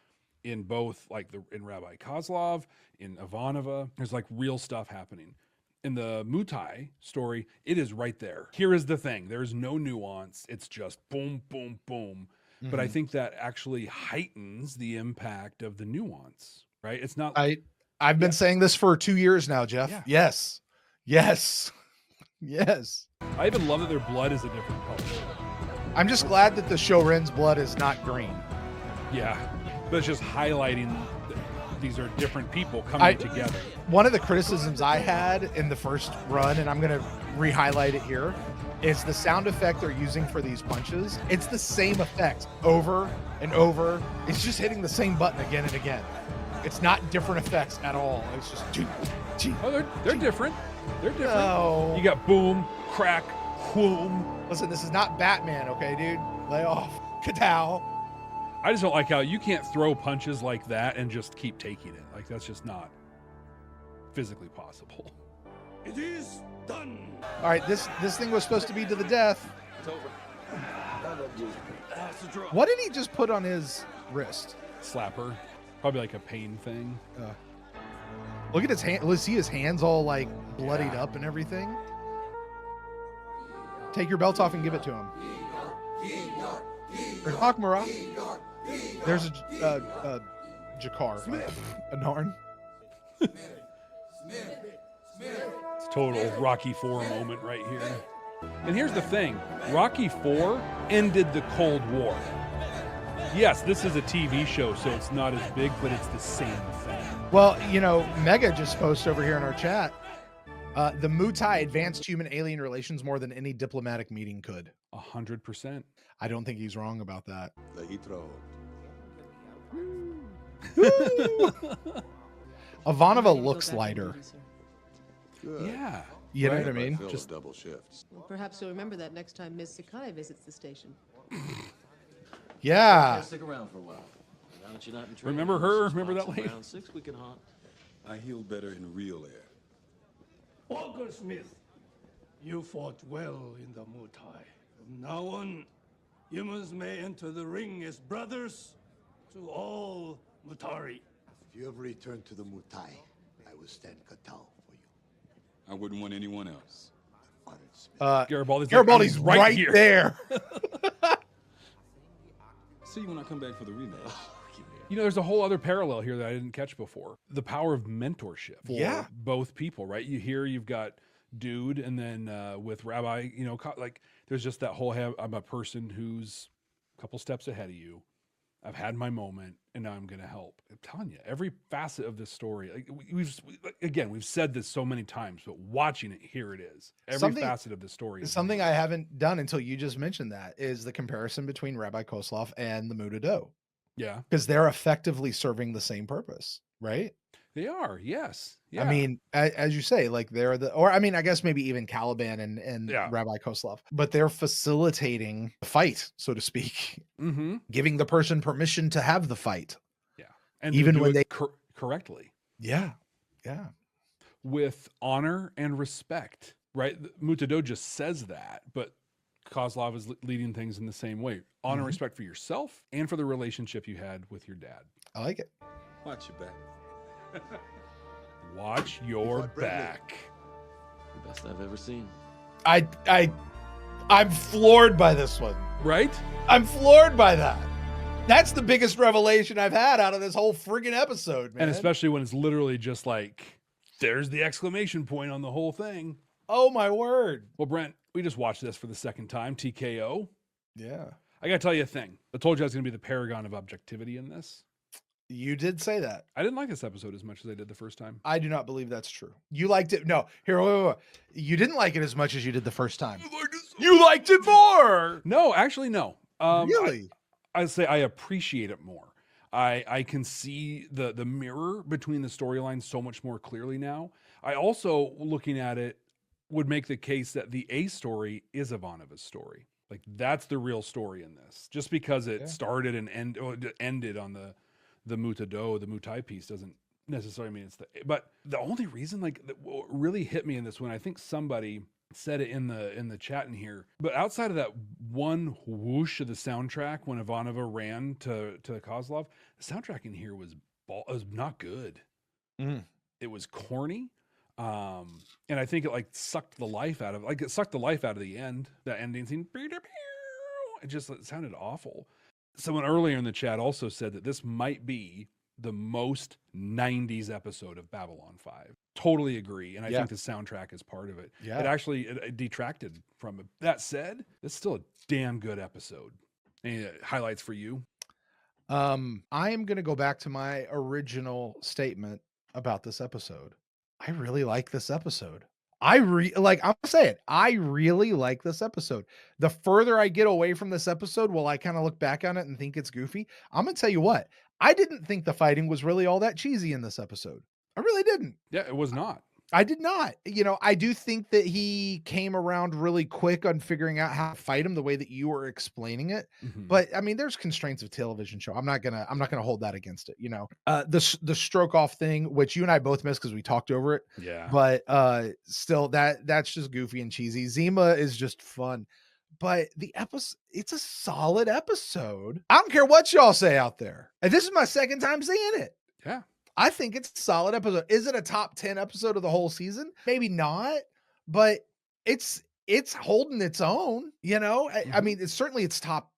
in both, like in Rabbi Kozlov, in Ivanova. There's like real stuff happening. In the Mutai story, it is right there. Here is the thing. There's no nuance. It's just boom, boom, boom. But I think that actually heightens the impact of the nuance, right? It's not. I've been saying this for 2 years now, Jeff. Yeah. Yes. Yes. Yes. I even love that their blood is a different color. I'm just glad that the Shorin's blood is not green. Yeah. But it's just highlighting these are different people coming together. One of the criticisms I had in the first run, and I'm going to re-highlight it here, is the sound effect they're using for these punches. It's the same effect over and over. It's just hitting the same button again and again. It's not different effects at all. It's just oh, they're different. They're different. No. You got boom, crack, whoom. Listen, this is not Batman, okay, dude? Lay off. Katow. I just don't like how you can't throw punches like that and just keep taking it. Like, that's just not physically possible. It is done. All right, this thing was supposed to be to the death. It's over. That's a draw. What did he just put on his wrist? Slapper. Probably like a pain thing. Look at his hand. Let's see his hands all like bloodied up and everything. Take your belt off and give it to him. Or Hawkmara. There's a Jakar. A Narn. It's total Rocky IV moment right here. And here's the thing. Rocky IV ended the Cold War. Yes, this is a TV show, so it's not as big, but it's the same thing. Well, you know, Mega just posted over here in our chat. The Mutai advanced human alien relations more than any diplomatic meeting could. 100%. I don't think he's wrong about that. Ivanova looks lighter. Good. Yeah. You know what I mean? Just double shifts. Well, perhaps you'll remember that next time Ms. Sakai visits the station. Yeah. Stick around for a while. Now that you're not in training, Remember her? some Remember that spots lady? around 6 we can haunt. I heal better in real air. Walker Smith, you fought well in the Mutai. From now on, humans may enter the ring as brothers to all Mutari. If you ever return to the Mutai, I will stand Katow for you. I wouldn't want anyone else. Garibaldi's right here. there. See you when I come back for the rematch. You know, there's a whole other parallel here that I didn't catch before. The power of mentorship for both people, right? You've got Dude, and then with Rabbi, you know, like there's just that whole, I'm a person who's a couple steps ahead of you. I've had my moment, and now I'm going to help. I'm telling you, every facet of this story, like we've said this so many times, but watching it, here it is. Every facet of the story. Something I haven't done until you just mentioned that is the comparison between Rabbi Kozlov and the Muta-Do. Yeah. Because they're effectively serving the same purpose, right? They are, yes. Yeah. I mean, as you say, like I guess maybe even Caliban and Rabbi Kozlov, but they're facilitating the fight, so to speak, giving the person permission to have the fight. Yeah. And even when they correctly. Yeah. Yeah. With honor and respect, right? Muta-Do just says that, but Kozlov is leading things in the same way. Honor and respect for yourself and for the relationship you had with your dad. I like it. Watch your back. Watch your back. The best I've ever seen. I'm floored by this one. Right? I'm floored by that. That's the biggest revelation I've had out of this whole friggin' episode, man. And especially when it's literally just like, there's the exclamation point on the whole thing. Oh my word. Well, Brent, we just watched this for the second time, TKO. Yeah. I got to tell you a thing. I told you I was going to be the paragon of objectivity in this. You did say that. I didn't like this episode as much as I did the first time. I do not believe that's true. You liked it. No, here, wait. You didn't like it as much as you did the first time. You liked it more. No, actually, no. Really? I'd say I appreciate it more. I can see the mirror between the storylines so much more clearly now. I also, looking at it would make the case that the A story is Ivanova's story. Like that's the real story in this. Just because it started and ended on the Mutai piece doesn't necessarily mean it's but the only reason like that what really hit me in this one, I think somebody said it in the chat in here, but outside of that one whoosh of the soundtrack when Ivanova ran to Kozlov, the soundtrack in here was not good. It was corny. And I think it like sucked the life out of the end, that ending scene. It sounded awful. Someone earlier in the chat also said that this might be the most 90s episode of Babylon 5. Totally agree. And I think the soundtrack is part of it. Yeah. It actually it detracted from it. That said, it's still a damn good episode. Any highlights for you? I am going to go back to my original statement about this episode. I really like this episode. I'm saying it. I really like this episode. The further I get away from this episode, while I kind of look back on it and think it's goofy, I'm going to tell you what, I didn't think the fighting was really all that cheesy in this episode. I really didn't. Yeah, it was not. I did not. I do think that he came around really quick on figuring out how to fight him the way that you were explaining it. Mm-hmm. But I mean, there's constraints of television show. I'm not gonna hold that against it. The stroke off thing, which you and I both missed because we talked over it. Yeah. But still, that's just goofy and cheesy. Zima is just fun. But the episode, it's a solid episode. I don't care what y'all say out there. And this is my second time seeing it. Yeah. I think it's a solid episode. Is it a top 10 episode of the whole season? Maybe not, but it's holding its own, I mean, it's top.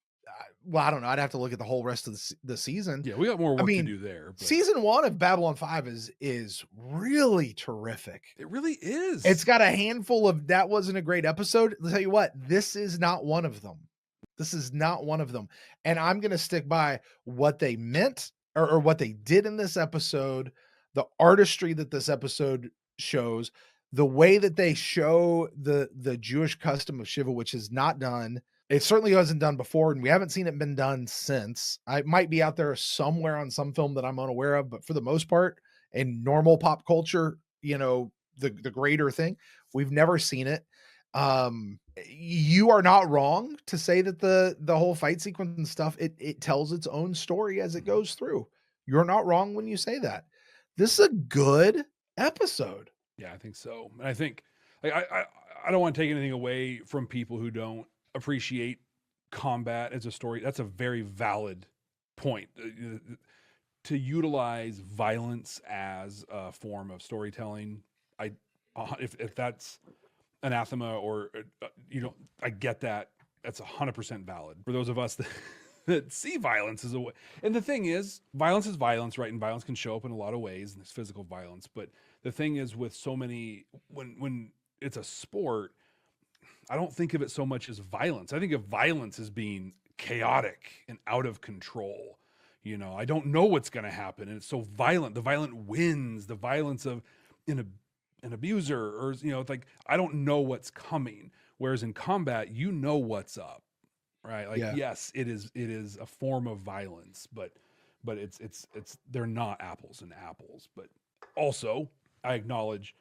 Well, I don't know. I'd have to look at the whole rest of the season. Yeah, we got more work to do there. But season 1 of Babylon 5 is really terrific. It really is. It's got a handful of that wasn't a great episode. I'll tell you what, this is not one of them. This is not one of them. And I'm going to stick by what they meant or what they did in this episode, the artistry that this episode shows, the way that they show the Jewish custom of Shiva, which is not done. It certainly wasn't done before, and we haven't seen it been done since. It might be out there somewhere on some film that I'm unaware of, but for the most part, in normal pop culture, the greater thing, we've never seen it. You are not wrong to say that the whole fight sequence and stuff, it tells its own story as it goes through. You're not wrong when you say that. This is a good episode. Yeah, I think so. And I think I don't want to take anything away from people who don't appreciate combat as a story. That's a very valid point. To utilize violence as a form of storytelling, if that's anathema or I get that. That's 100% valid for those of us that see violence as a way. And the thing is violence, right? And violence can show up in a lot of ways, and there's physical violence. But the thing is with so many, when it's a sport, I don't think of it so much as violence. I think of violence as being chaotic and out of control. I don't know what's going to happen. And it's so violent. The violent wins, the violence of an abuser, or it's like I don't know what's coming, whereas in combat what's up, right? Like yes, it is a form of violence, but it's they're not apples and apples. But also I acknowledge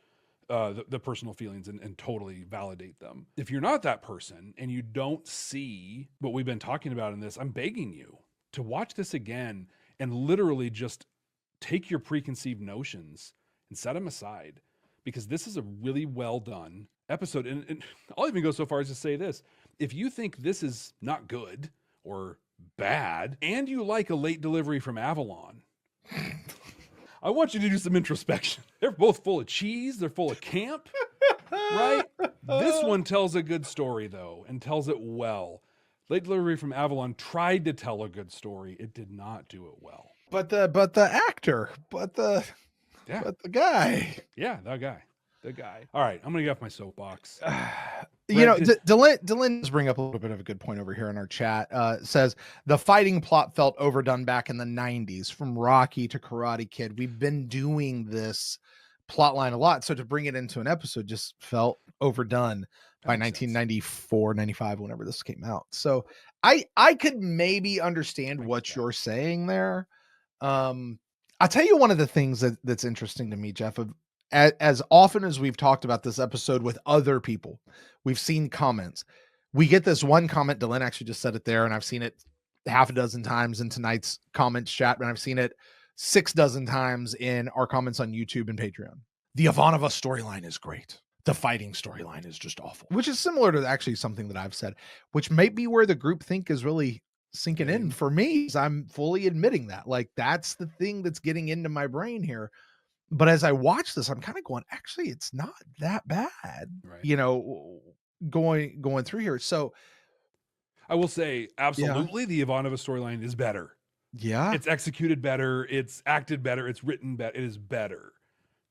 the personal feelings and totally validate them. If you're not that person and you don't see what we've been talking about in this, I'm begging you to watch this again and literally just take your preconceived notions and set them aside. Because this is a really well done episode. And I'll even go so far as to say this. If you think this is not good or bad, and you like A Late Delivery from Avalon, I want you to do some introspection. They're both full of cheese. They're full of camp, right? This one tells a good story, though, and tells it well. Late Delivery from Avalon tried to tell a good story. It did not do it well. But the actor, but the guy. Yeah, the guy. All right, I'm going to get off my soapbox. Dylan does bring up a little bit of a good point over here in our chat. Says the fighting plot felt overdone back in the 90s from Rocky to Karate Kid. We've been doing this plot line a lot. So to bring it into an episode just felt overdone by 1994, 95, whenever this came out. So I could maybe understand what you're saying there. I'll tell you one of the things that's interesting to me, Jeff, as often as we've talked about this episode with other people, we've seen comments. We get this one comment. Dylan actually just said it there, and I've seen it half a dozen times in tonight's comments chat, and I've seen it 6 dozen times in our comments on YouTube and Patreon. The Ivanova storyline is great. The fighting storyline is just awful, which is similar to actually something that I've said, which may be where the group think is really sinking in for me. I'm fully admitting that. Like, that's the thing that's getting into my brain here. But as I watch this, I'm kind of going, actually, it's not that bad, you know, going through here. So I will say, absolutely, the Ivanova storyline is better. Yeah. It's executed better. It's acted better. It's written better. It is better.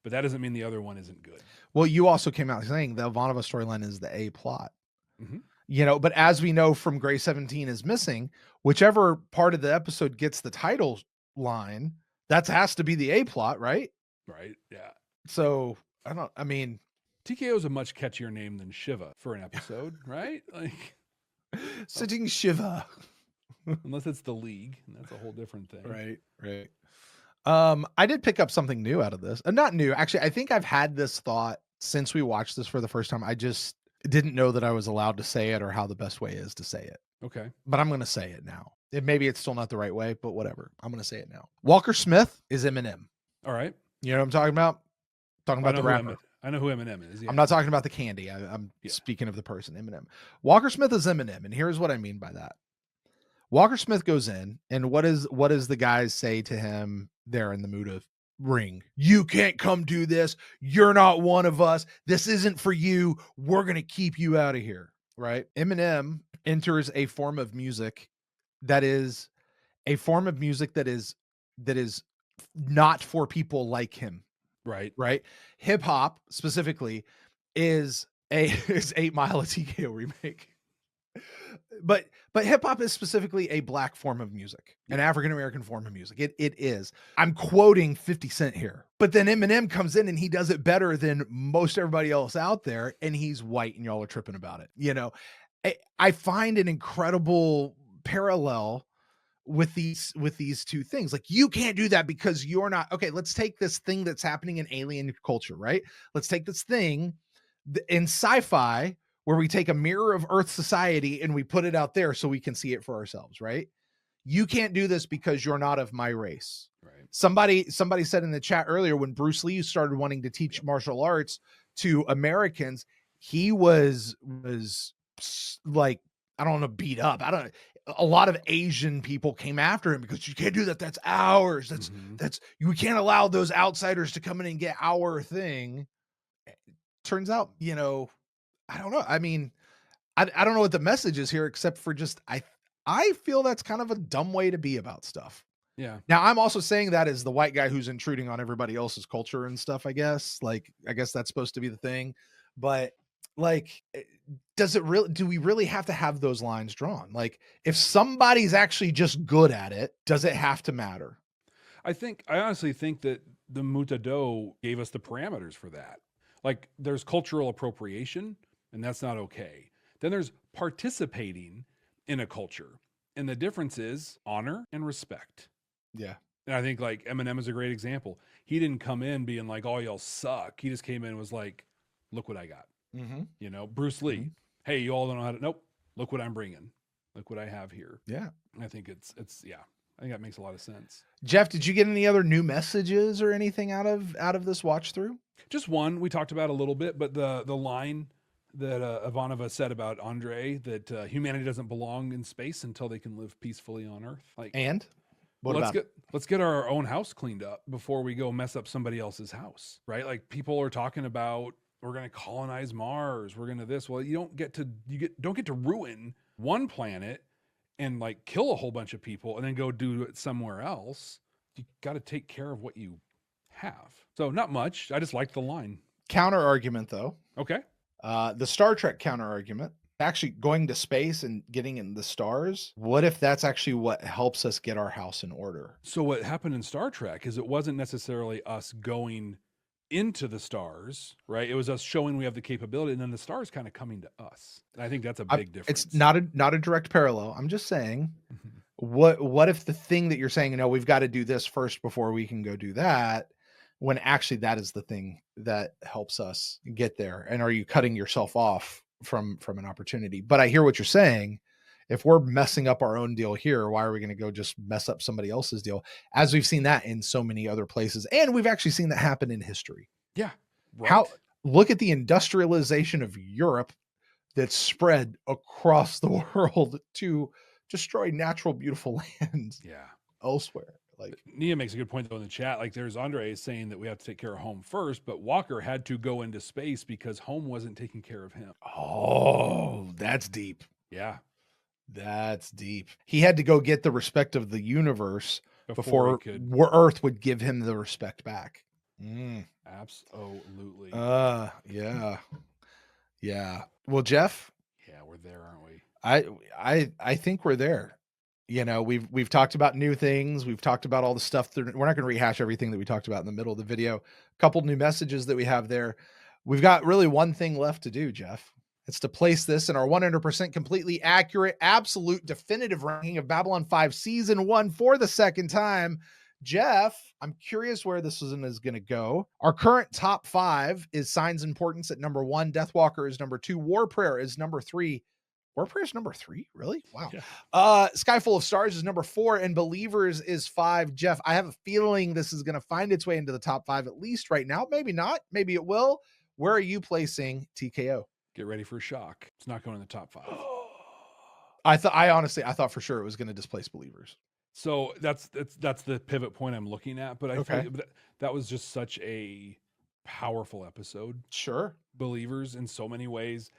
But that doesn't mean the other one isn't good. Well, you also came out saying the Ivanova storyline is the A plot. Mm-hmm. You know, but as we know from Gray 17 is missing, whichever part of the episode gets the title line, that has to be the A plot, right? Right. Yeah. So I mean, TKO is a much catchier name than Shiva for an episode, right? Like sitting Shiva. Unless it's the league, and that's a whole different thing. Right. I did pick up something new out of this. Not new. Actually, I think I've had this thought since we watched this for the first time. I just didn't know that I was allowed to say it or how the best way is to say it. Okay. But I'm going to say it now. Maybe it's still not the right way, but whatever. I'm going to say it now. Walker Smith is Eminem. All right. You know what I'm talking about? Talking about the rapper. I know who Eminem is. Yeah. I'm not talking about the candy. I'm speaking of the person, Eminem. Walker Smith is Eminem, and here's what I mean by that. Walker Smith goes in, and what does the guys say to him there in the mood of ring? You can't come do this. You're not one of us. This isn't for you. We're going to keep you out of here, right? Eminem enters a form of music that is not for people like him. Right. Hip hop specifically is 8 Mile, a TKO remake. But hip hop is specifically a black form of music, an African-American form of music. It is. I'm quoting 50 Cent here, but then Eminem comes in and he does it better than most everybody else out there. And he's white and y'all are tripping about it. You know, I find an incredible parallel with these two things. Like, you can't do that because you're not okay. Let's take this thing that's happening in alien culture, right? Let's take this thing in sci-fi where we take a mirror of Earth society and we put it out there so we can see it for ourselves, right? You can't do this because you're not of my race. Right. Somebody said in the chat earlier, when Bruce Lee started wanting to teach martial arts to Americans, he was like, I don't know, beat up. A lot of Asian people came after him because you can't do that. That's ours. You can't allow those outsiders to come in and get our thing. Turns out, you know, I don't know. I mean, I don't know what the message is here, except for just, I feel that's kind of a dumb way to be about stuff. Yeah. Now, I'm also saying that as the white guy who's intruding on everybody else's culture and stuff, I guess. Like, I guess that's supposed to be the thing. But like, do we really have to have those lines drawn? Like, if somebody's actually just good at it, does it have to matter? I honestly think that the Mutado gave us the parameters for that. Like, there's cultural appropriation, and that's not okay. Then there's participating in a culture. And the difference is honor and respect. Yeah. And I think like Eminem is a great example. He didn't come in being like, oh, y'all suck. He just came in and was like, look what I got. Mm-hmm. You know, Bruce Lee. Hey, you all don't know how to, nope. Look what I'm bringing. Look what I have here. Yeah. I think it's yeah. I think that makes a lot of sense. Jeff, did you get any other new messages or anything out of this watch through? Just one we talked about a little bit, but the line that Ivanova said about Andre, that humanity doesn't belong in space until they can live peacefully on Earth. Like, and what let's get our own house cleaned up before we go mess up somebody else's house, right? Like, people are talking about, we're going to colonize Mars, we're going to this. Well, you don't get to ruin one planet and like kill a whole bunch of people and then go do it somewhere else. You got to take care of what you have. So not much. I just liked the line. Counter argument though. Okay. The Star Trek counter argument, actually going to space and getting in the stars. What if that's actually what helps us get our house in order? So what happened in Star Trek is it wasn't necessarily us going into the stars, right? It was us showing we have the capability, and then the stars kind of coming to us. And I think that's a big difference. It's not a direct parallel. I'm just saying, what if the thing that you're saying, we've got to do this first before we can go do that, when actually that is the thing that helps us get there? And are you cutting yourself off from an opportunity? But I hear what you're saying. If we're messing up our own deal here, why are we going to go just mess up somebody else's deal? As we've seen that in so many other places. And we've actually seen that happen in history. Yeah. Right. Look at the industrialization of Europe that's spread across the world to destroy natural, beautiful lands elsewhere. Like Nia makes a good point though in the chat. Like there's Andre saying that we have to take care of home first, but Walker had to go into space because home wasn't taking care of him. Oh, that's deep. Yeah. That's deep. He had to go get the respect of the universe before Earth would give him the respect back. Absolutely. Yeah. Yeah. Well, Jeff. Yeah, we're there, aren't we? I think we're there. You know, we've talked about new things. We've talked about all the stuff. We're not going to rehash everything that we talked about in the middle of the video. A couple new messages that we have there. We've got really one thing left to do, Jeff. It's to place this in our 100% completely accurate, absolute, definitive ranking of Babylon 5 Season 1 for the second time. Jeff, I'm curious where this one is going to go. Our current top 5 is Signs and Portents at number 1. Deathwalker is number 2. War Prayer is number 3. War Prayer is number 3? Really? Wow. Yeah. Sky Full of Stars is number 4, and Believers is 5. Jeff, I have a feeling this is going to find its way into the top 5, at least right now. Maybe not. Maybe it will. Where are you placing TKO? Get ready for a shock. It's not going in the top 5. I thought for sure it was going to displace Believers. So that's the pivot point I'm looking at. But I think that was just such a powerful episode. Sure. Believers in so many ways.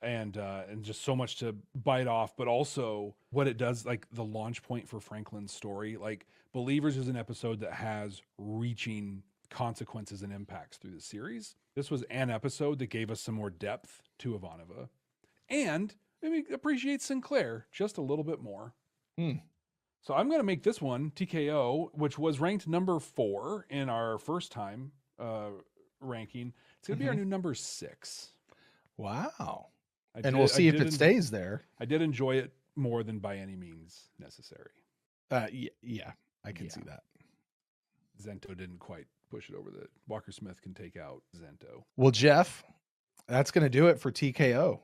And just so much to bite off, but also what it does, like the launch point for Franklin's story. Like Believers is an episode that has reaching consequences and impacts through the series. This was an episode that gave us some more depth to Ivanova and maybe appreciate Sinclair just a little bit more. So I'm going to make this one TKO, which was ranked number 4 in our first time ranking. It's going to be our new number 6. Wow. We'll see if it stays there. I did enjoy it more than By Any Means Necessary. Yeah, I can see that. Zento didn't quite push it over the Walker Smith can take out Zento. Well, Jeff, that's going to do it for TKO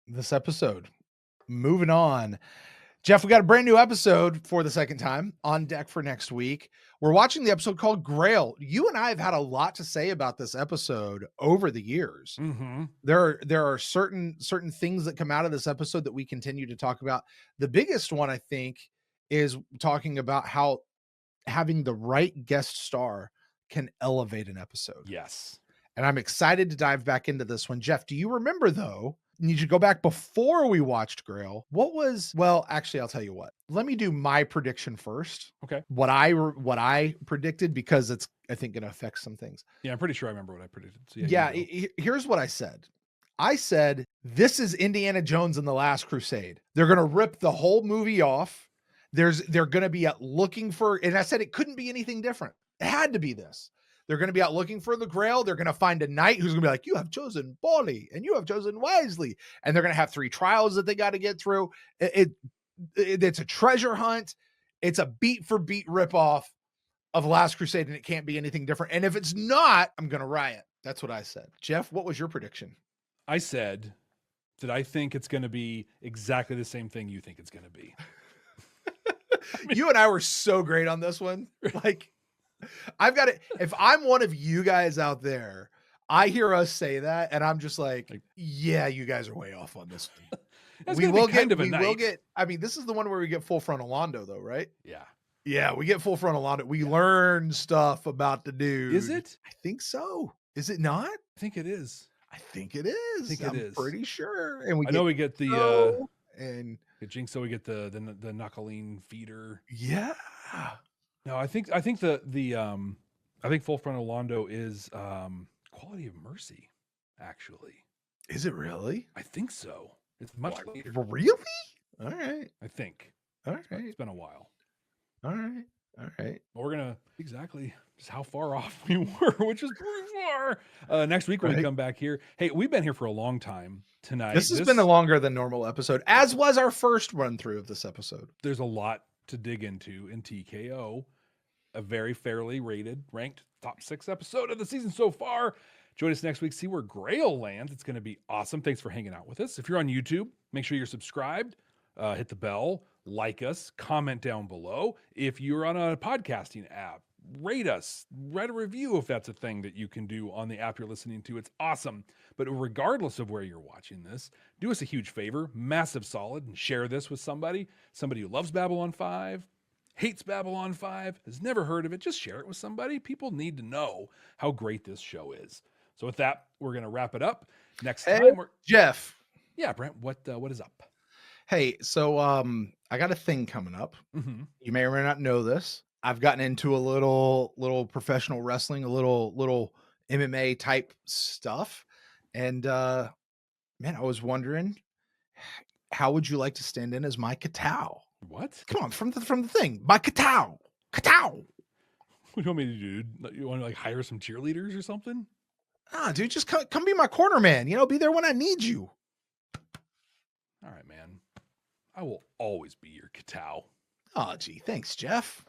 this episode. Moving on. Jeff, we got a brand new episode for the second time on deck for next week. We're watching the episode called Grail. You and I have had a lot to say about this episode over the years. There are certain things that come out of this episode that we continue to talk about. The biggest one, I think, is talking about how having the right guest star can elevate an episode. Yes. And I'm excited to dive back into this one. Jeff, do you remember, though, need you go back before we watched Grail? Well, actually, I'll tell you what. Let me do my prediction first. Okay. What I predicted, because it's, I think, going to affect some things. Yeah, I'm pretty sure I remember what I predicted. So Here's what I said. I said, this is Indiana Jones and the Last Crusade. They're going to rip the whole movie off. They're going to be out looking for, and I said it couldn't be anything different. It had to be this. They're going to be out looking for the Grail. They're going to find a knight who's going to be like, you have chosen poorly and you have chosen wisely. And they're going to have 3 trials that they got to get through. It's a treasure hunt. It's a beat for beat ripoff of Last Crusade, and it can't be anything different. And if it's not, I'm going to riot. That's what I said. Jeff, what was your prediction? I said that I think it's going to be exactly the same thing you think it's going to be. You and I were so great on this one. Like, I've got it. If I'm one of you guys out there, I hear us say that, and I'm just like, yeah, you guys are way off on this one. We will get. I mean, this is the one where we get full frontal Londo, though, right? Yeah. Yeah, we get full frontal Londo. We learn stuff about the dude. Is it? I think so. Is it not? I think it is. I think it is. I'm pretty sure. And we get the and Jinx. So we get the Knuckling feeder. Yeah. No, I think full frontal Londo is Quality of Mercy. Actually, is it really? I think so. It's much later. Really? All right. I think. All right. It's been a while. All right. All right. Well, we're gonna exactly just how far off we were, which is pretty far. Next week when we come back here. Hey, we've been here for a long time tonight. This has been a longer than normal episode, as was our first run through of this episode. There's a lot to dig into in TKO. a very fairly ranked top 6 episode of the season so far. Join us next week, see where Grail lands. It's going to be awesome. Thanks for hanging out with us. If you're on YouTube, make sure you're subscribed, hit the bell, like us, comment down below. If you're on a podcasting app, rate us, write a review if that's a thing that you can do on the app you're listening to. It's awesome. But regardless of where you're watching this, do us a huge favor, massive solid, and share this with somebody who loves Babylon 5, hates Babylon 5, has never heard of it. Just share it with somebody. People need to know how great this show is. So with that, we're going to wrap it up. Next time, Jeff. Yeah, Brent, what is up? Hey, so I got a thing coming up. Mm-hmm. You may or may not know this. I've gotten into a little professional wrestling, a little MMA type stuff. And man, I was wondering, how would you like to stand in as my Katao? What? Come on, from the thing. My Katao. Katao. What do you want me to do? You want to like hire some cheerleaders or something? Ah, dude, just come be my corner man. You know, be there when I need you. All right, man. I will always be your Katao. Oh, gee, thanks, Jeff.